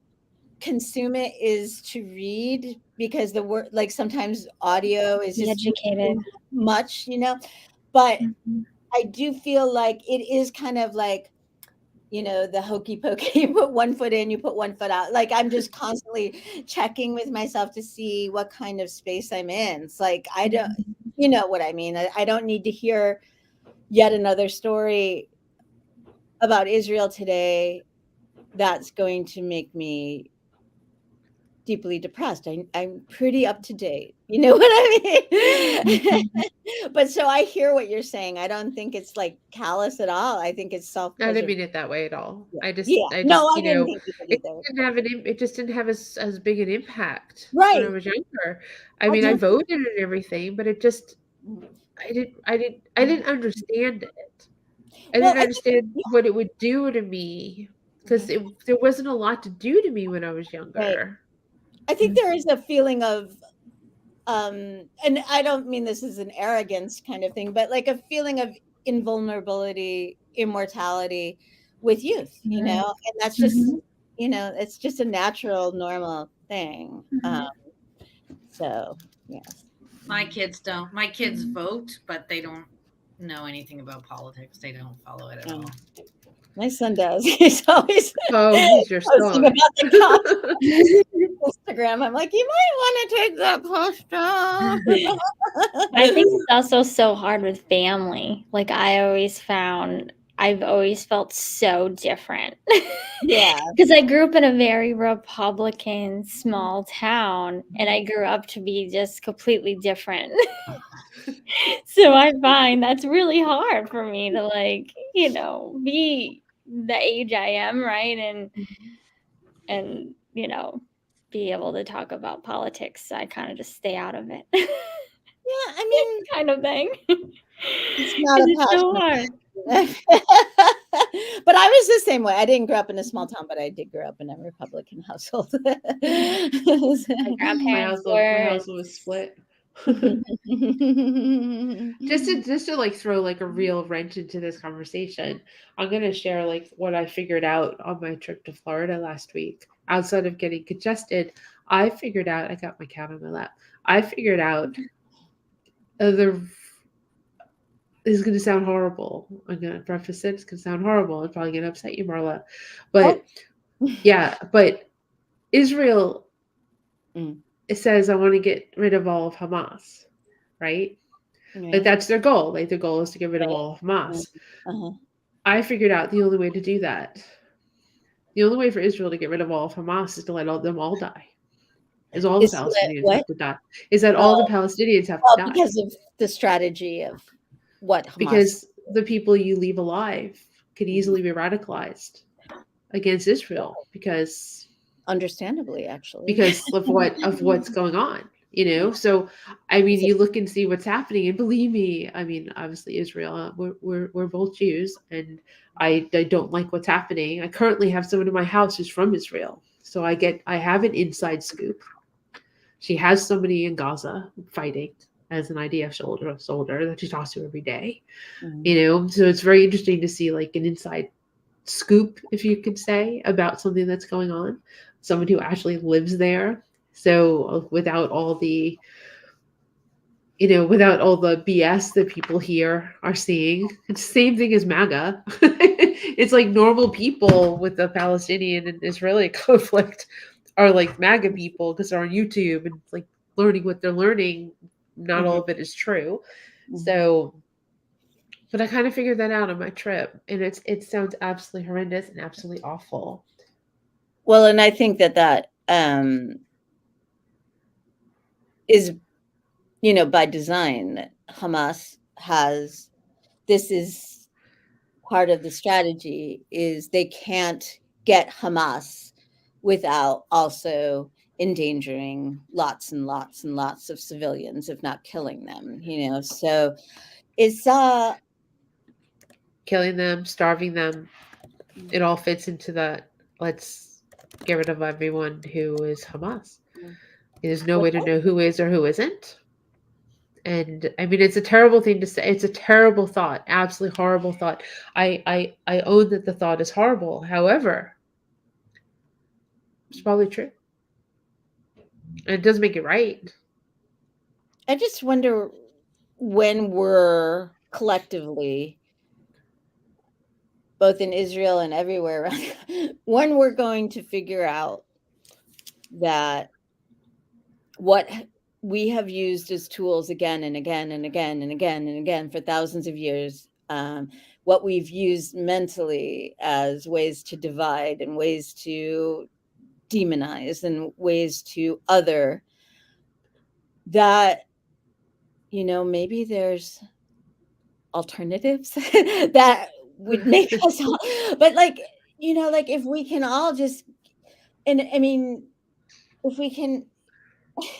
consume it is to read, because the word, like sometimes audio is just educated much, but I do feel like it is kind of like, the hokey pokey, you put one foot in, you put one foot out. Like I'm just constantly checking with myself to see what kind of space I'm in. It's like, I don't, you know what I mean? I don't need to hear yet another story about Israel today that's going to make me deeply depressed. I'm pretty up to date. You know what I mean? But so I hear what you're saying. I don't think it's like callous at all. I think it's I self-preservation. didn't mean it that way at all. Yeah. I just No, I didn't think you did either. it just didn't have as big an impact Right. when I was younger. I mean, I voted and everything, but it just I didn't understand it. I didn't understand what it would do to me because there wasn't a lot to do to me when I was younger. I think there is a feeling of, and I don't mean this as an arrogance kind of thing, but like a feeling of invulnerability, immortality with youth, you know, and that's just, you know, it's just a natural, normal thing. So, yes. My kids vote, but they don't know anything about politics. They don't follow it at all. My son does. He's always he's your posting son. about the cops. Instagram. I'm like, you might want to take that post off. I think it's also so hard with family. Like I've always felt so different. Yeah. Because I grew up in a very Republican small town, and I grew up to be just completely different. So I find that's really hard for me to, like, you know, be the age I am, right? And you know, be able to talk about politics. So I kind of just stay out of it. Yeah, I mean, kind of thing. it's not a It's so hard. But I was the same way. I didn't grow up in a small town, but I did grow up in a Republican household. My My grandparents household was split. just to like throw like a real wrench into this conversation, I'm gonna share like what I figured out on my trip to Florida last week. Outside of getting congested, I figured out, I got my cat on my lap. I figured out this is going to sound horrible. I'm going to preface it. It's going to sound horrible. It's probably going to upset you, Marla. But yeah, but Israel, it says, I want to get rid of all of Hamas, right? Like that's their goal. Like their goal is to get rid of all of Hamas. I figured out the only way to do that. The only way for Israel to get rid of all of Hamas is to let them all die. Is all the Palestinians have to die. Is that all the Palestinians have to die. Because of the strategy of what Hamas. Because the people you leave alive could easily be radicalized against Israel because understandably, actually. Because of what's going on, you know? So I mean you look and see what's happening, and believe me, I mean, obviously Israel, we're both Jews, and I don't like what's happening. I currently have someone in my house who's from Israel. So I have an inside scoop. She has somebody in Gaza fighting as an IDF soldier that she talks to every day, you know? So it's very interesting to see like an inside scoop, if you could say, about something that's going on. Someone who actually lives there. So without all the BS that people here are seeing, it's the same thing as MAGA. It's like normal people with the Palestinian and Israeli conflict are like MAGA people because they're on YouTube and like learning what they're learning. Not all of it is true. So, but I kind of figured that out on my trip, and it sounds absolutely horrendous and absolutely awful. Well, and I think that is, you know, by design. Hamas has, this is part of the strategy, is they can't get Hamas without also endangering lots and lots and lots of civilians, if not killing them, you know. So it's killing them, starving them, it all fits into that. Let's get rid of everyone who is Hamas. There's no way to know who is or who isn't. And I mean, it's a terrible thing to say. It's a terrible thought, absolutely horrible thought. I own that the thought is horrible. However, it's probably true. And it doesn't make it right. I just wonder when we're collectively, both in Israel and everywhere around, when we're going to figure out that what we have used as tools again and again and again and again and again for thousands of years, what we've used mentally as ways to divide and ways to demonize and ways to other, that, you know, maybe there's alternatives that would make us all, but like, you know, like if we can all just, and I mean, if we can,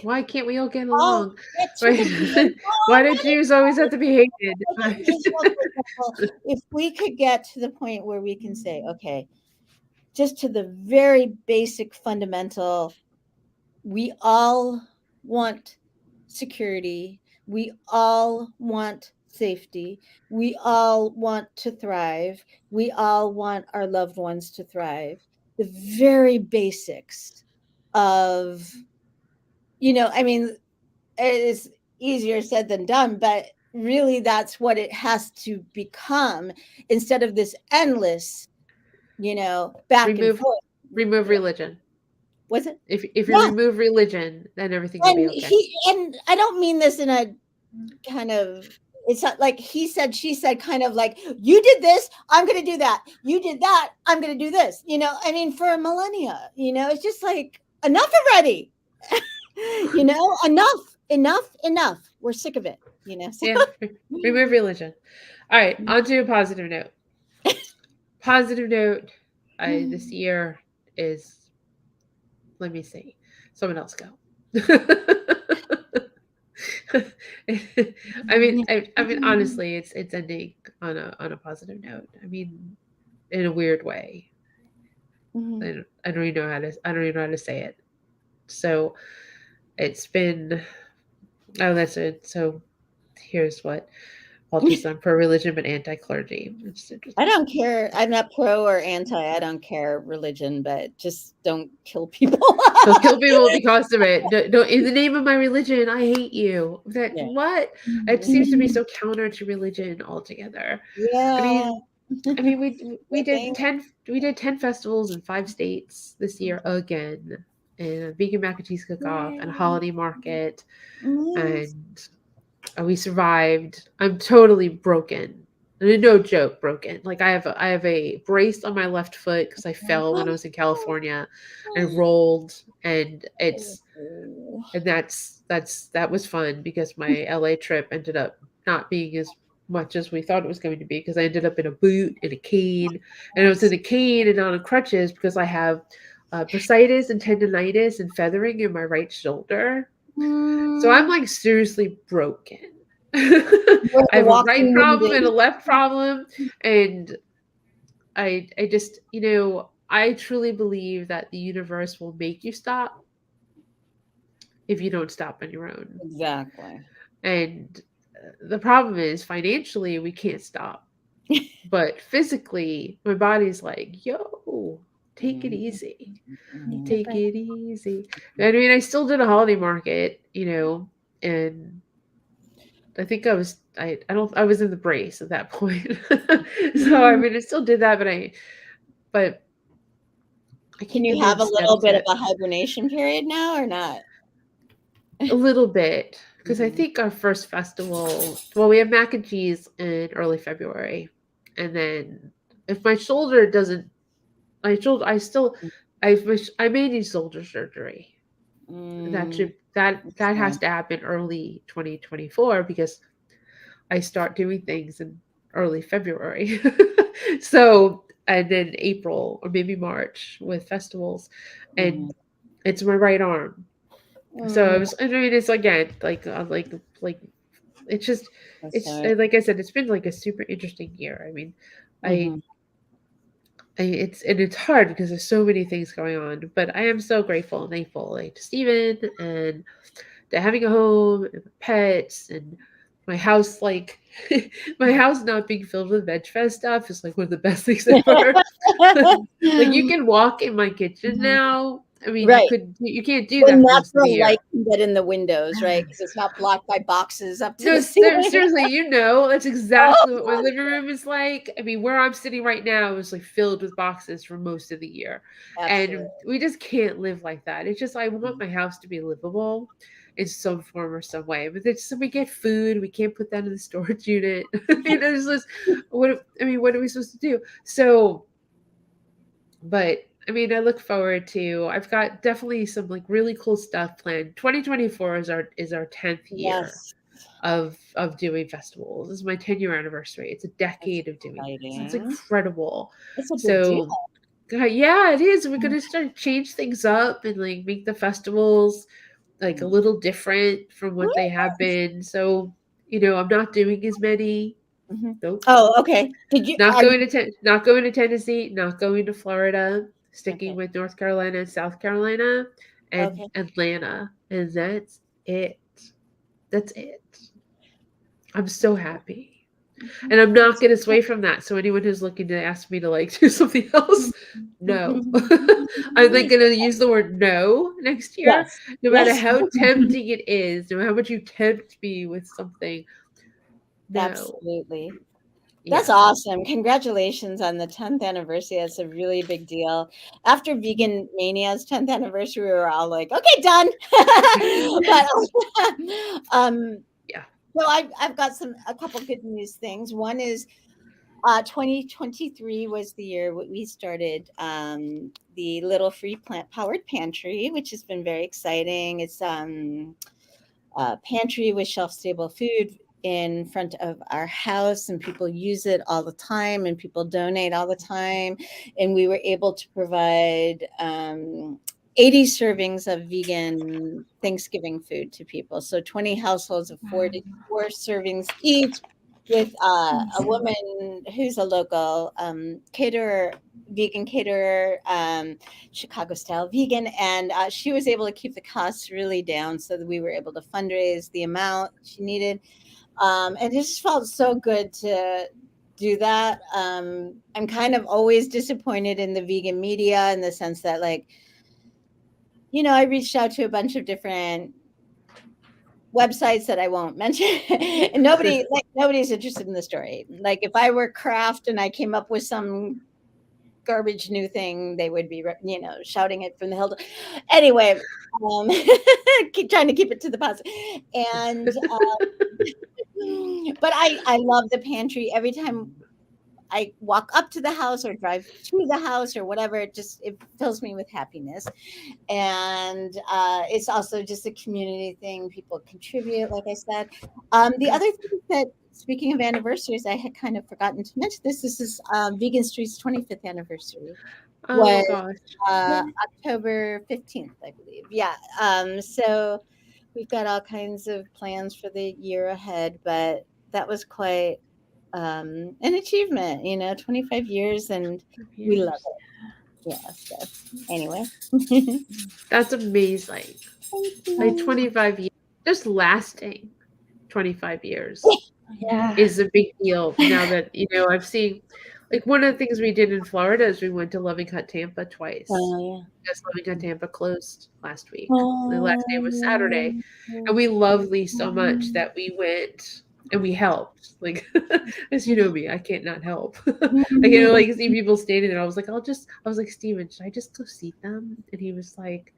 why can't we all get along? Why do Jews always have to be hated? If we could get to the point where we can say, okay, just to the very basic fundamental, we all want security. We all want safety. We all want to thrive. We all want our loved ones to thrive. The very basics of, I mean, it's easier said than done, but really that's what it has to become, instead of this endless, back and forth. Remove religion. Was it? If you Yeah. remove religion, then everything will be okay. And I don't mean this in a kind of, it's not like he said, she said, kind of like, you did this, I'm going to do that. You did that, I'm going to do this. I mean, for a millennia, it's just like, enough already. Enough. We're sick of it. So. Yeah, remove religion. All right, on to a positive note. Positive note. This year is. Let me see. Someone else go. I mean, honestly, it's ending on a positive note. I mean, in a weird way. I don't even know how to say it. So, it's been. Oh, that's it. So, here's what. I'm pro-religion but anti-clergy. I don't care. I'm not pro or anti. I don't care religion, but just don't kill people. Don't kill people because of it. Don't, in the name of my religion, I hate you. What? It seems to be so counter to religion altogether. Yeah. I mean, we did 10 festivals in 5 states this year again, and a vegan mac and cheese cook-off and a holiday market, and we survived. I'm totally broken. No joke, broken. Like I have a brace on my left foot because I fell when I was in California and rolled, and that was fun because my LA trip ended up not being as much as we thought it was going to be, because I ended up in a boot and a cane, and I was in a cane and on crutches because I have bursitis and tendonitis and feathering in my right shoulder. So I'm like seriously broken. I have a right problem and a left problem, and I just, I truly believe that the universe will make you stop if you don't stop on your own. Exactly. And the problem is financially we can't stop, but physically my body's like, yo, take it easy. Take it easy. I mean, I still did a holiday market, and I think I was in the brace at that point. So I mean, I still did that, but I can you have a little bit of a hibernation period now or not? A little bit, because I think our first festival, we have mac and cheese in early February, and then if my shoulder doesn't, I may need shoulder surgery. That has to happen early 2024 because I start doing things in early February. So, and then April or maybe March with festivals, and it's my right arm. So it's again like it's just like I said, it's been like a super interesting year. I mean, it's hard because there's so many things going on, but I am so grateful and thankful to Steven and to having a home and pets and my house. Like my house not being filled with Veg Fest stuff is like one of the best things ever. Like you can walk in my kitchen now. I mean, right. You can't do that. Natural light can get in the windows, right? Because it's not blocked by boxes up to the ceiling. Seriously, that's exactly what my living room is like. I mean, where I'm sitting right now is like filled with boxes for most of the year. Absolutely. And we just can't live like that. It's just I want my house to be livable in some form or some way. But so we get food, we can't put that in the storage unit. It's just what are we supposed to do? So, but I mean, I look forward to. I've got definitely some like really cool stuff planned. 2024 is our 10th year of doing festivals. This is my 10-year anniversary. It's a decade of doing this. It's incredible. It's a big deal. Yeah, it is. We're gonna start change things up and like make the festivals like a little different from what they have been. So I'm not doing as many. Nope. Oh, okay. Did you not going to Tennessee? Not going to Florida. sticking Okay. with North Carolina and South Carolina and Okay. Atlanta. And that's it. That's it. I'm so happy. And I'm not going to sway from that. So anyone who's looking to ask me to like do something else, no. I'm like going to use the word no next year, Yes. no matter Yes. how tempting it is, no matter how much you tempt me with something. No. Absolutely. Yeah. That's awesome. Congratulations on the 10th anniversary. That's a really big deal. After Vegan Mania's 10th anniversary, we were all like, okay, done. But Yeah. so I've got a couple good news things. One is 2023 was the year we started the Little Free Plant Powered Pantry, which has been very exciting. It's a pantry with shelf stable food in front of our house, and people use it all the time, and people donate all the time. And we were able to provide 80 servings of vegan Thanksgiving food to people. So 20 households of four servings each, with a woman who's a local caterer, vegan caterer, Chicago style vegan. And she was able to keep the costs really down so that we were able to fundraise the amount she needed. And it just felt so good to do that. I'm kind of always disappointed in the vegan media, in the sense that, like, I reached out to a bunch of different websites that I won't mention, and nobody's interested in the story. Like, if I were Kraft and I came up with some garbage new thing, they would be, shouting it from the hill. Anyway, keep trying to keep it to the positive. And but I love the pantry. Every time I walk up to the house or drive to the house or whatever, it fills me with happiness. And it's also just a community thing. People contribute, like I said. The other thing that, speaking of anniversaries, I had kind of forgotten to mention this. This is Vegan Street's 25th anniversary. Oh Was gosh. October 15th, I believe. Yeah. So we've got all kinds of plans for the year ahead, but that was quite an achievement, 25 years, and we love it. Yeah. So anyway. That's amazing. Like 25 years, just lasting 25 years Yeah. is a big deal. Now that, I've seen, like, one of the things we did in Florida is we went to Loving Hut Tampa twice. Oh, Because Loving Hut Tampa closed last week. yeah. The last day was Saturday. And we love Lee so much that we went and we helped. Like, as you know me, I can't not help. I can't like see people standing there. I was like, Steven, should I just go seat them? And he was like,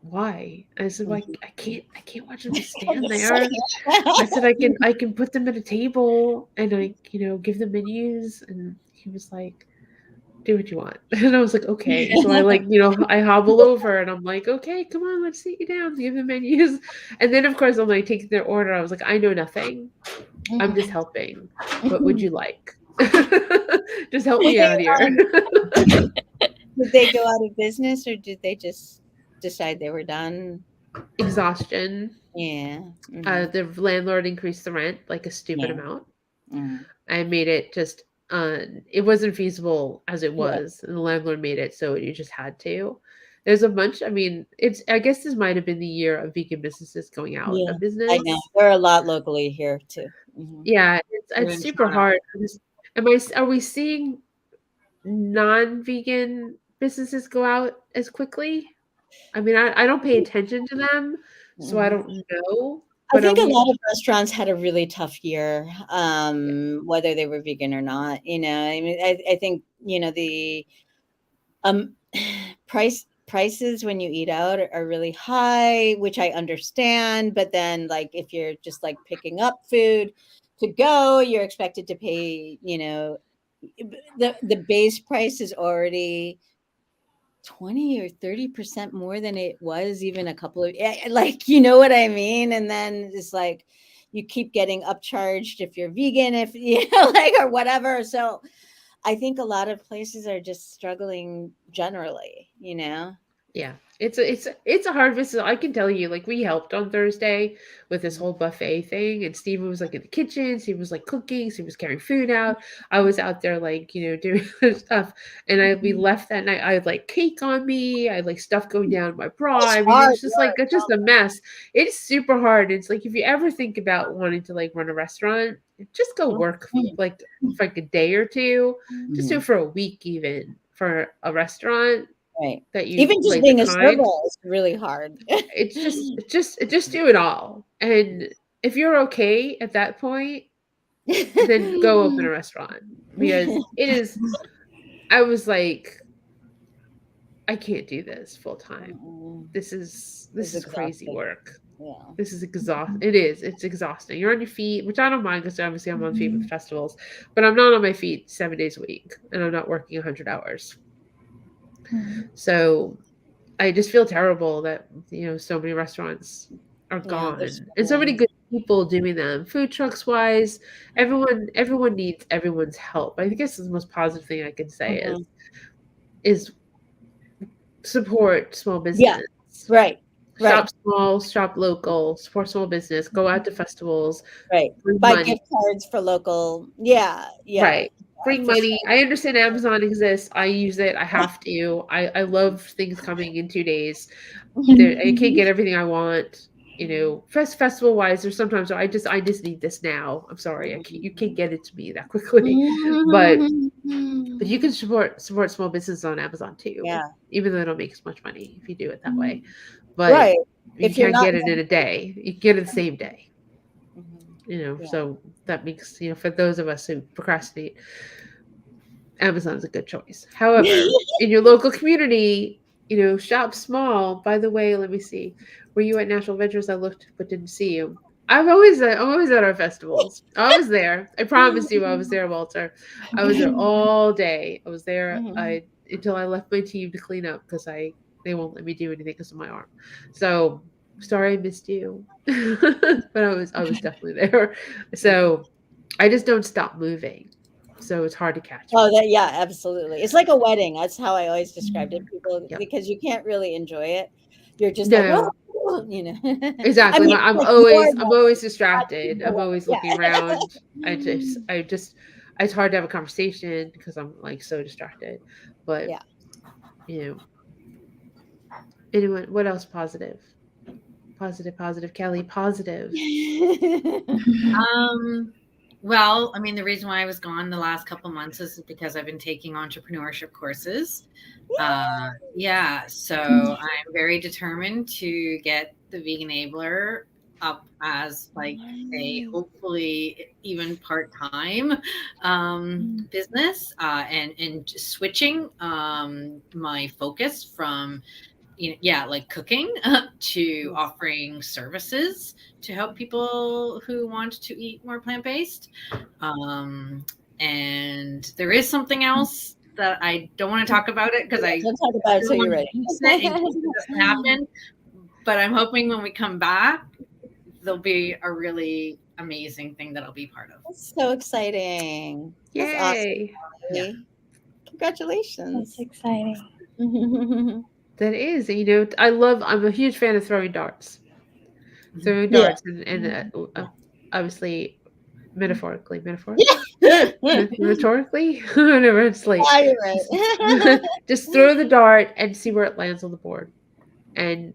why? I said, well, I can't watch them just stand there. I said, I can put them at a table and I, give them menus. And he was like, do what you want. And I was like, okay. So I I hobble over and I'm like, okay, come on, let's sit you down, give the menus. And then of course I'm like taking their order. I was like, I know nothing. I'm just helping. What would you like? Just help me out here. Did they go out of business, or did they just decide they were done? Exhaustion. Yeah. The landlord increased the rent like a stupid amount. I made it just it wasn't feasible as it was, and the landlord made it so you just had to. There's a bunch. I mean, I guess this might have been the year of vegan businesses going out of business. I know there are a lot locally here too. Yeah, it's super hard. Are we seeing non-vegan businesses go out as quickly? I mean, I don't pay attention to them, so I don't know. I think a lot of restaurants had a really tough year, whether they were vegan or not. I mean, I think the prices when you eat out are really high, which I understand. But then, like, if you're just like picking up food to go, you're expected to pay. The base price is already 20 or 30% more than it was even a couple of, like, you know what I mean? And then it's like you keep getting upcharged if you're vegan, if like, or whatever. So I think a lot of places are just struggling generally. Yeah, It's a hard business. I can tell you, like we helped on Thursday with this whole buffet thing, and Steven was like in the kitchen, Steven was like cooking, Steven was carrying food out. I was out there like, doing stuff. And we left that night. I had like cake on me, I had like stuff going down my bra. It's I mean, it hard was just like work. just a mess. It's super hard. It's like if you ever think about wanting to like run a restaurant, just go work like for like a day or two. Just do it for a week even for a restaurant. Right. That you Even just like being the a kind. server is really hard. It's just do it all. And if you're okay at that point, then go open a restaurant, because it is. I was like, I can't do this full time. This is crazy exhausting. work. Yeah. This is exhausting. It's exhausting. You're on your feet, which I don't mind because obviously I'm on feet with festivals, but I'm not on my feet 7 days a week, and I'm not working 100 hours. So I just feel terrible that so many restaurants are gone, and so many good people doing them. Food trucks wise, everyone needs everyone's help. I guess the most positive thing I can say is support small business. Yeah, right. Shop small, shop local, support small business, go out to festivals. Right. Buy gift cards for local. Yeah. Right. Bring money. Sure. I understand Amazon exists. I use it. I have to. I love things coming in 2 days. I can't get everything I want. Festival wise, there's sometimes I just need this now. I'm sorry, you can't get it to me that quickly. But you can support small business on Amazon too. Yeah. Even though they don't make as much money if you do it that way. But you can't get it in a day. You can get it the same day. So that makes, for those of us who procrastinate, Amazon is a good choice. However, in your local community, shop small. By the way, let me see. Were you at National Ventures? I looked but didn't see you. I'm always at our festivals. I was there. I promise you I was there, Walter. I was there all day. I was there until I left my team to clean up because they won't let me do anything because of my arm. So sorry I missed you. But I was definitely there. So I just don't stop moving. So it's hard to catch. Yeah, absolutely. It's like a wedding. That's how I always described it, people, because you can't really enjoy it. You're just like, Exactly. I mean, I'm always distracted. I'm always looking around. It's hard to have a conversation because I'm like so distracted. But anyone, what else positive? Positive, Kelly, positive. Well, I mean, the reason why I was gone the last couple months is because I've been taking entrepreneurship courses. So I'm very determined to get the Veganabler up as like a hopefully even part-time business, and switching my focus from like cooking to offering services to help people who want to eat more plant-based. And there is something else that I don't want to talk about it because I don't talk about it so you're ready. It doesn't happen. But I'm hoping when we come back, there'll be a really amazing thing that I'll be part of. That's so exciting. Yay. That's awesome. Yeah. Congratulations. That's exciting. That is, I'm a huge fan of throwing darts. Throwing darts and obviously metaphorically, whenever it's like, you're right. Just throw the dart and see where it lands on the board. And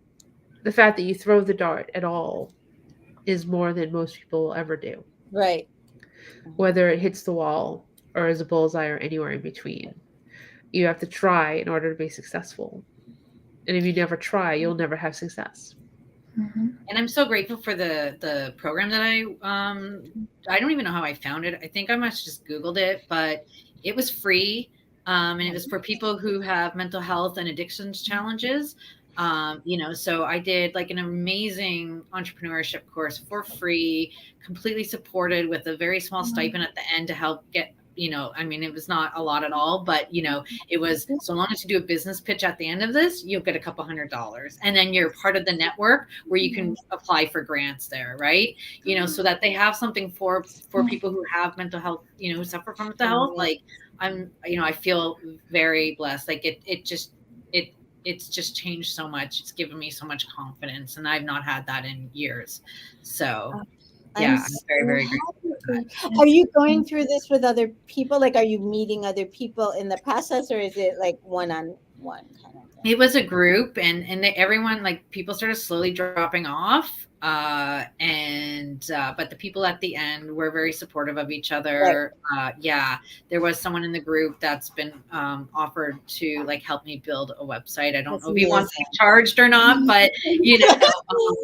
the fact that you throw the dart at all is more than most people will ever do. Right. Whether it hits the wall or is a bullseye or anywhere in between. You have to try in order to be successful. And if you never try, you'll never have success. Mm-hmm. And I'm so grateful for the program that I don't even know how I found it. I think I must have just Googled it, but it was free. And it was for people who have mental health and addictions challenges. So I did like an amazing entrepreneurship course for free, completely supported with a very small stipend at the end to help get, it was not a lot at all, but it was, so long as you do a business pitch at the end of this, you'll get a couple $100. And then you're part of the network where you can apply for grants there. Right. So that they have something for people who have mental health, who suffer from mental health. Like I feel very blessed. Like it it's just changed so much. It's given me so much confidence, and I've not had that in years. So yeah, I'm very, very grateful for that. Are you going through this with other people? Like, are you meeting other people in the process, or is it like one-on-one kind of thing? It was a group, and everyone, like, people started slowly dropping off. But the people at the end were very supportive of each other. Yeah, there was someone in the group that's been offered to like help me build a website. I don't know if he wants to be charged or not, but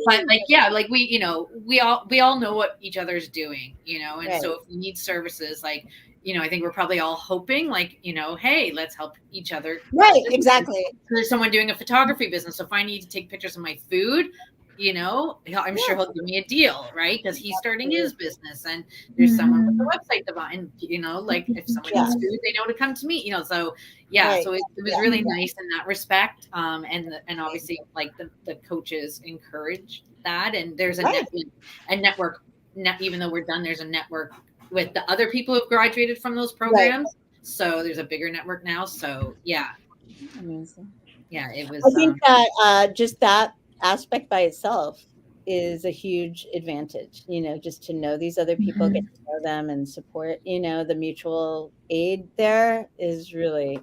but like, yeah, like we all know what each other's doing, and so if we need services, like, I think we're probably all hoping, like, hey, let's help each other. Right, exactly. There's someone doing a photography business, so if I need to take pictures of my food, I'm sure he'll give me a deal, right? Because he's starting his business, and there's someone with the website design, like if someone needs food, they know to come to me, so yeah. So it was really nice in that respect. And obviously, like, the coaches encourage that, and there's a network. Even though we're done, there's a network with the other people who've graduated from those programs. So there's a bigger network now. So yeah. Amazing. Yeah, it was. I think that just that aspect by itself is a huge advantage, just to know these other people, get to know them and support, the mutual aid there is really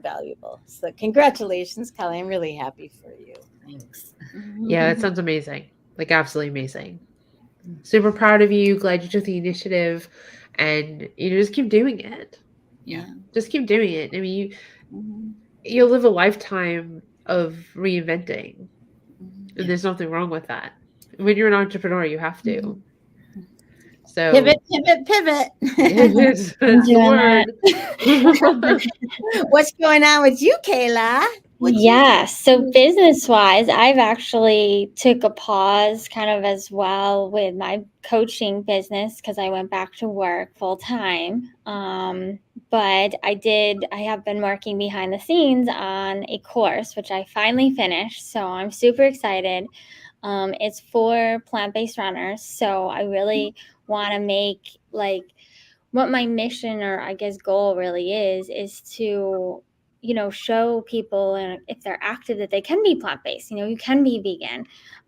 valuable. So congratulations, Kelly. I'm really happy for you. Thanks. Yeah, that sounds amazing. Like, absolutely amazing. Super proud of you. Glad you took the initiative, and just keep doing it. Yeah. Just keep doing it. I mean, you'll live a lifetime of reinventing. And there's nothing wrong with that. When you're an entrepreneur, you have to. So pivot. That's the word. What's going on with you, Kayla? So business-wise, I've actually took a pause kind of as well with my coaching business because I went back to work full time. But I have been working behind the scenes on a course, which I finally finished. So I'm super excited. It's for plant-based runners. So I really want to make, like, what my mission, or I guess goal really is to, show people, and if they're active, that they can be plant-based, you can be vegan,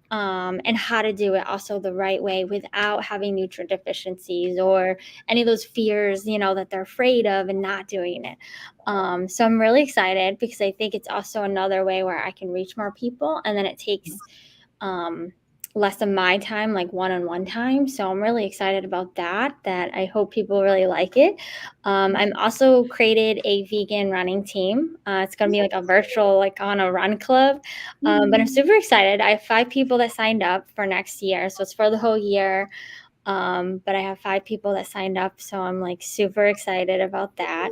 and how to do it also the right way without having nutrient deficiencies or any of those fears, that they're afraid of and not doing it. So I'm really excited because I think it's also another way where I can reach more people, and then it takes less of my time, like one-on-one time. So I'm really excited about that I hope people really like it. I'm also created a vegan running team. It's going to be like a virtual, like on a run club. But I'm super excited. I have 5 people that signed up for next year. So it's for the whole year. But I have 5 people that signed up. So I'm like super excited about that.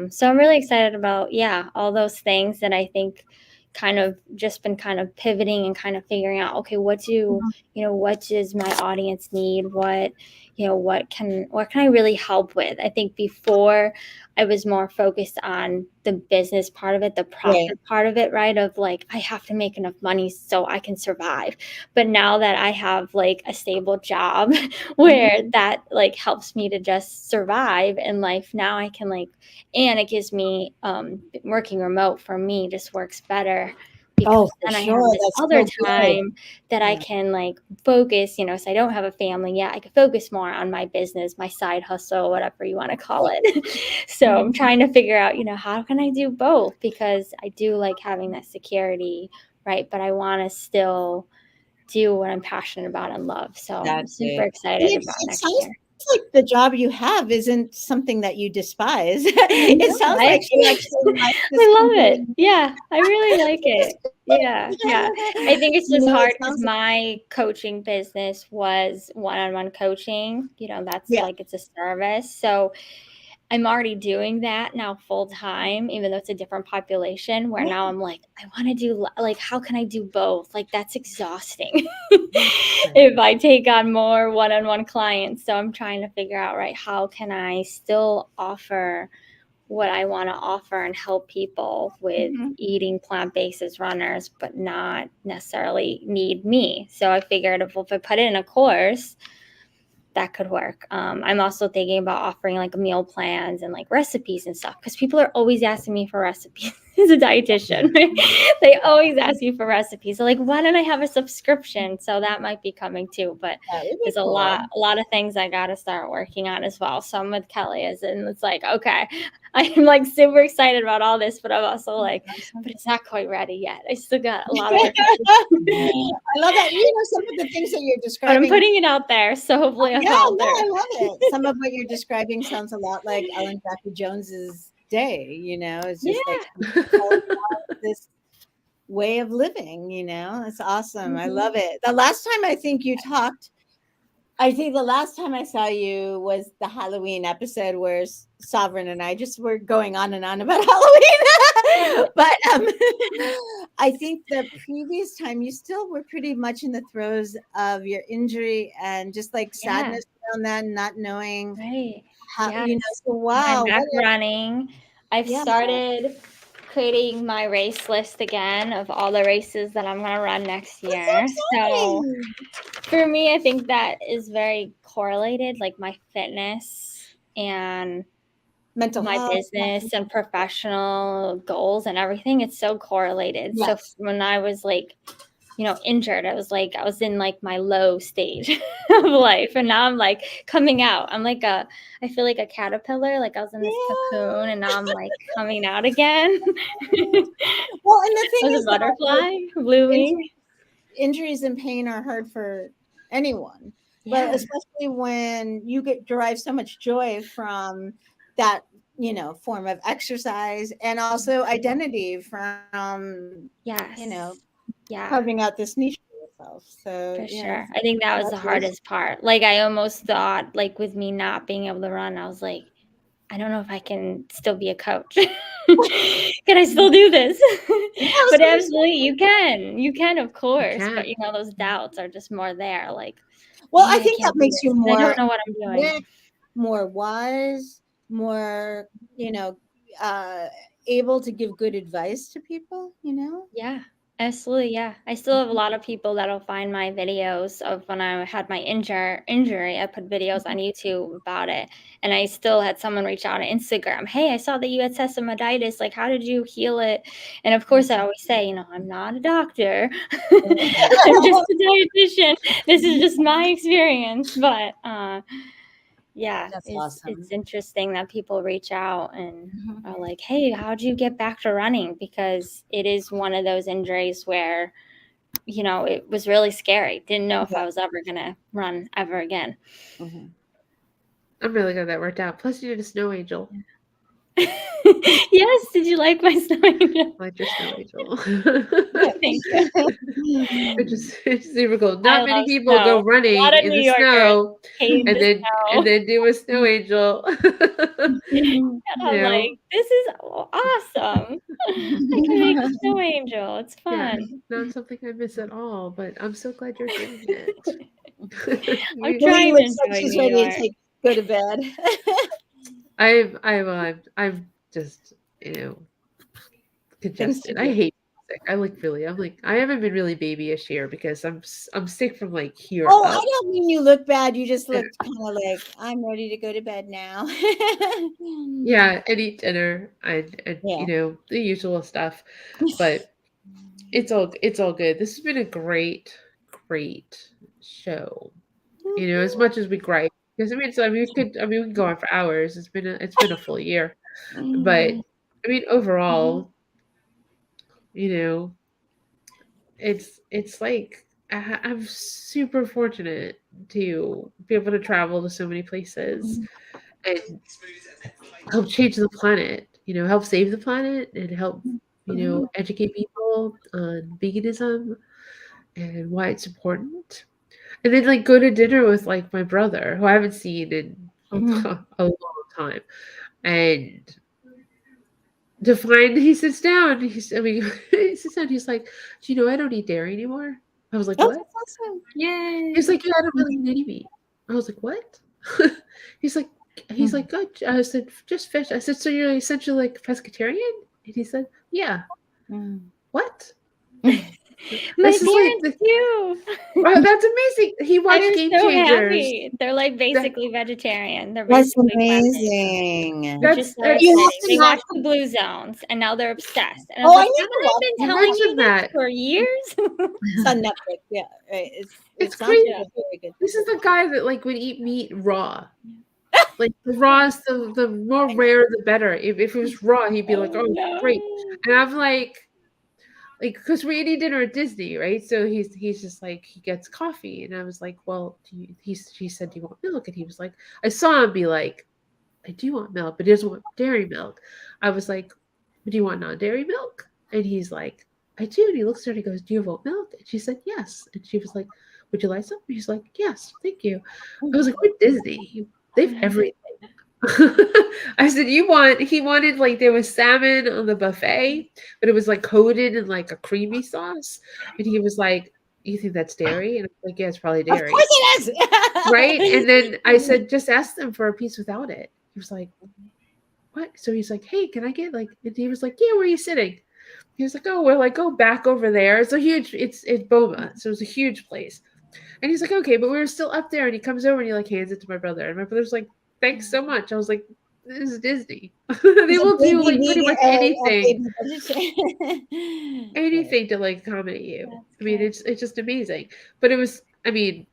So I'm really excited about, all those things that I think kind of just been kind of pivoting and kind of figuring out, okay, what does my audience need? What can I really help with? I think before I was more focused on the business part of it, the profit part of it, right? Of like, I have to make enough money so I can survive. But now that I have like a stable job where that like helps me to just survive in life, now I can and it gives me working remote for me just works better. Because then I have this other time that I can focus, so I don't have a family yet. I can focus more on my business, my side hustle, whatever you want to call it. So I'm trying to figure out, how can I do both? Because I do like having that security, right? But I want to still do what I'm passionate about and love. So I'm super excited about next year. Like the job you have isn't something that you despise. It sounds like you actually like this. I love it. Yeah, I really like it. Yeah. I think it's just hard because my coaching business was one-on-one coaching. That's like it's a service. So I'm already doing that now full time, even though it's a different population, where now I'm like, I want to do how can I do both? Like, that's exhausting if I take on more one-on-one clients. So I'm trying to figure out, right, how can I still offer what I want to offer and help people with eating plant-based as runners, but not necessarily need me. So I figured if I put it in a course, that could work. I'm also thinking about offering like meal plans and like recipes and stuff because people are always asking me for recipes. He's a dietitian. They always ask you for recipes. So like, why don't I have a subscription? So that might be coming too. But That would be there's a cool. lot of things I got to start working on as well. So I'm with Kelly, and it's like, okay, I'm like super excited about all this, but I'm also like, but it's not quite ready yet. I still got a lot of work. I love that. You know, some of the things that you're But describing. I'm putting it out there, so hopefully I'll Yeah, follow no, I through. love it. Some of what you're describing sounds a lot like Ellen Jackie Jones's day. You know, it's just like telling about this way of living. You know, it's awesome. I love it. The last time I think you talked, I think the last time I saw you was the Halloween episode where Sovereign and I just were going on and on about Halloween. But I think the previous time you still were pretty much in the throes of your injury and just like sadness around that, not knowing Right. how, Yes. you know, so wow. I'm back what a- running. I've Yeah. started creating my race list again of all the races that I'm going to run next year. So exciting. for me, I think that is very correlated, like my fitness and Mental my health. business and professional goals and everything. It's so correlated. Yes. So when I was like, you know, injured, I was in like my low stage of life, and now I'm like coming out. I feel like a caterpillar, like I was in this cocoon, and now I'm like coming out again. Well, and the thing I was is a butterfly, blooming. Injuries and pain are hard for anyone, Yeah. but especially when you derive so much joy from that, you know, form of exercise and also identity from, Yes. you know, Yeah. carving out this niche for yourself. So For yeah, sure. I think that was the hardest part. Like I almost thought, like with me not being able to run, I was like, I don't know if I can still be a coach. Can I still do this? But absolutely, you can. You can, of course. But you know, those doubts are just more there. Like, well, maybe I think that can't do makes this, you and more I don't know what I'm doing. quick, more wise, more, you know, able to give good advice to people, you know? Yeah, absolutely. Yeah. I still have a lot of people that'll find my videos of when I had my injury. I put videos on YouTube about it. And I still had someone reach out on Instagram. Hey, I saw that you had testamitis. Like, how did you heal it? And of course, I always say, you know, I'm not a doctor. I'm just a dietitian. This is just my experience. But yeah, That's it's awesome. it's interesting that people reach out and are like, hey, how'd you get back to running? Because it is one of those injuries where, you know, it was really scary. Didn't know if I was ever going to run ever again. I'm really glad that worked out. Plus, you did a snow angel. Yes, did you like my snow angel? I like your snow angel. Thank you. It's super cool. Not many love people snow. go A running lot of in New the Yorkers snow hate and the then snow. do a snow angel. And I'm know? like, this is awesome. I can make a snow angel. It's Yeah, fun. not something I miss at all, but I'm so glad you're doing it. I'm You- trying to looks like enjoy she's New ready York. to go to bed. I'm just, you know, congested. I hate being sick. I haven't been really babyish here because I'm sick from like here Oh, up. I don't mean you look bad. You just looked kind of like, I'm ready to go to bed now. Yeah, and eat dinner and Yeah. you know, the usual stuff. But it's all good. This has been a great show. You know, as much as we gripe, because we can go on for hours. It's been a full year, but I mean overall, you know, it's like I'm super fortunate to be able to travel to so many places and help change the planet. You know, help save the planet and help educate people on veganism and why it's important. And then like go to dinner with like my brother who I haven't seen in a long time. And to find he sits down, he sits down, he's like, do you know I don't eat dairy anymore? I was like, Oh, what? that's awesome. Yay. He's like, yeah, I don't really eat any meat. I was like, what? he's like, good. I said, just fish. I said, so you're essentially like pescatarian? And he said, yeah. What? My This is like parents the, too. wow, that's amazing. He I watched was Game so Changers. happy. They're like That, basically vegetarian. They're That's basically plant-based, amazing. which is so that's You have exciting. to They not. watch the Blue Zones, and now they're obsessed. And I was Oh, I like, need haven't to I watch been that. you telling you mentioned this that. for years? It's on Netflix. Yeah, right. It It's sounds crazy. like a very good. This is the guy that like would eat meat raw. Like the raw is the more rare the better. If it was raw, he'd be like, Oh "Oh, great." no. And I'm like, because we're eating dinner at Disney, right? So he's just like he gets coffee, and I was like, "Well, she said, do you want milk?" And he was like, I saw him be like, "I do want milk, but he doesn't want dairy milk." I was like, "Do you want non-dairy milk?" And he's like, "I do." And he looks at her and he goes, "Do you have oat milk?" And she said, "Yes." And she was like, "Would you like some?" And he's like, "Yes, thank you." I was like, "We're Disney. They have everything." I said, "You want?" He wanted like there was salmon on the buffet, but it was like coated in like a creamy sauce, and he was like, "You think that's dairy?" And I was like, "Yeah, it's probably Of course dairy." it is. Right? And then I said, "Just ask them for a piece without it." He was like, "What?" So he's like, "Hey, can I get like?" And he was like, "Yeah, where are you sitting?" He was like, "Oh, we're like go back over there. It's a huge. It's Boma, so it's a huge place." And he's like, "Okay," but we were still up there, and he comes over and he like hands it to my brother, and my brother's like, "Thanks so much." I was like, "This is Disney. They He's a will do baby like pretty vegan, much anything, baby vegetarian. Right. anything to like accommodate you." That's I mean, great. it's just amazing. But it was, I mean,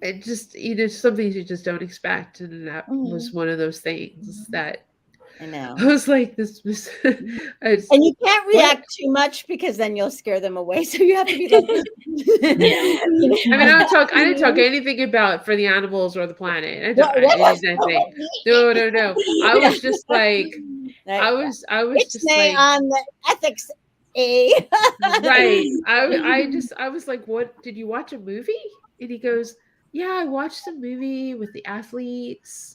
it just some things you just don't expect, and that was Mhm. one of those things that I know. I was like, "This was." It's, And you can't what? react too much because then you'll scare them away. So you have to be like, I mean, I didn't talk anything about for the animals or the planet. what was Anything. No, no, no. I was just like, I was It's just like, on the ethics A. right. I was like, what? Did you watch a movie? And he goes, yeah, I watched a movie with the athletes.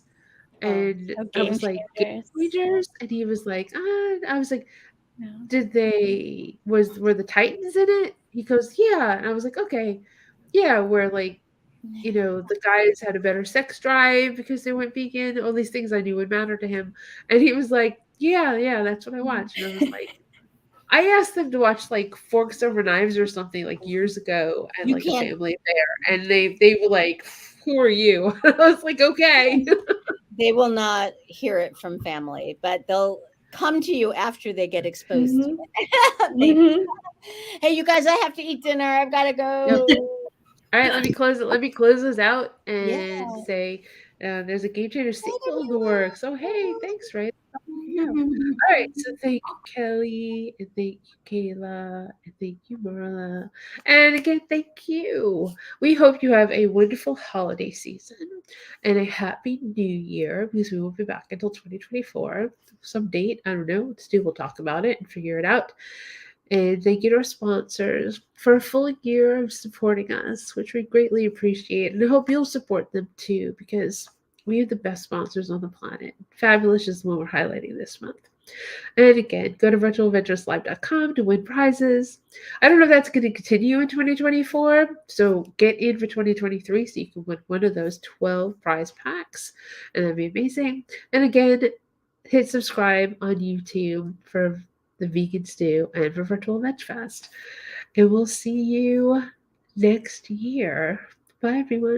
And Oh, I Game was like, Game Changers. Changers? And he was like, I was like, No. were the Titans in it? He goes, yeah. And I was like, okay. Yeah, where like, the guys had a better sex drive because they went vegan, all these things I knew would matter to him. And he was like, yeah, yeah, that's what I watched. And I was like, I asked them to watch like Forks Over Knives or something like years ago at You like a can't. family affair, and they were like, "Who are you?" I was like, "Okay." They will not hear it from family, but they'll come to you after they get exposed to it. Maybe. Hey, you guys, I have to eat dinner. I've got to Yep. go. All right, let me close it. Let me close this out and Yeah. say there's a Game Changer sequel in the works. Oh, hey, thanks, Ray. Yeah. All right, so thank you, Kelly, and thank you, Kayla, and thank you, Marla, and again, thank you. We hope you have a wonderful holiday season and a happy new year because we won't be back until 2024. Some date, I don't know. Stu will talk about it and figure it out. And thank you to our sponsors for a full year of supporting us, which we greatly appreciate. And I hope you'll support them too, because we have the best sponsors on the planet. Fabulous is the one we're highlighting this month. And again, go to virtualadventureslive.com to win prizes. I don't know if that's going to continue in 2024, so get in for 2023 so you can win one of those 12 prize packs, and that'd be amazing. And again, hit subscribe on YouTube for the Vegan Stew and for Virtual Veg Fest. And we'll see you next year. Bye, everyone.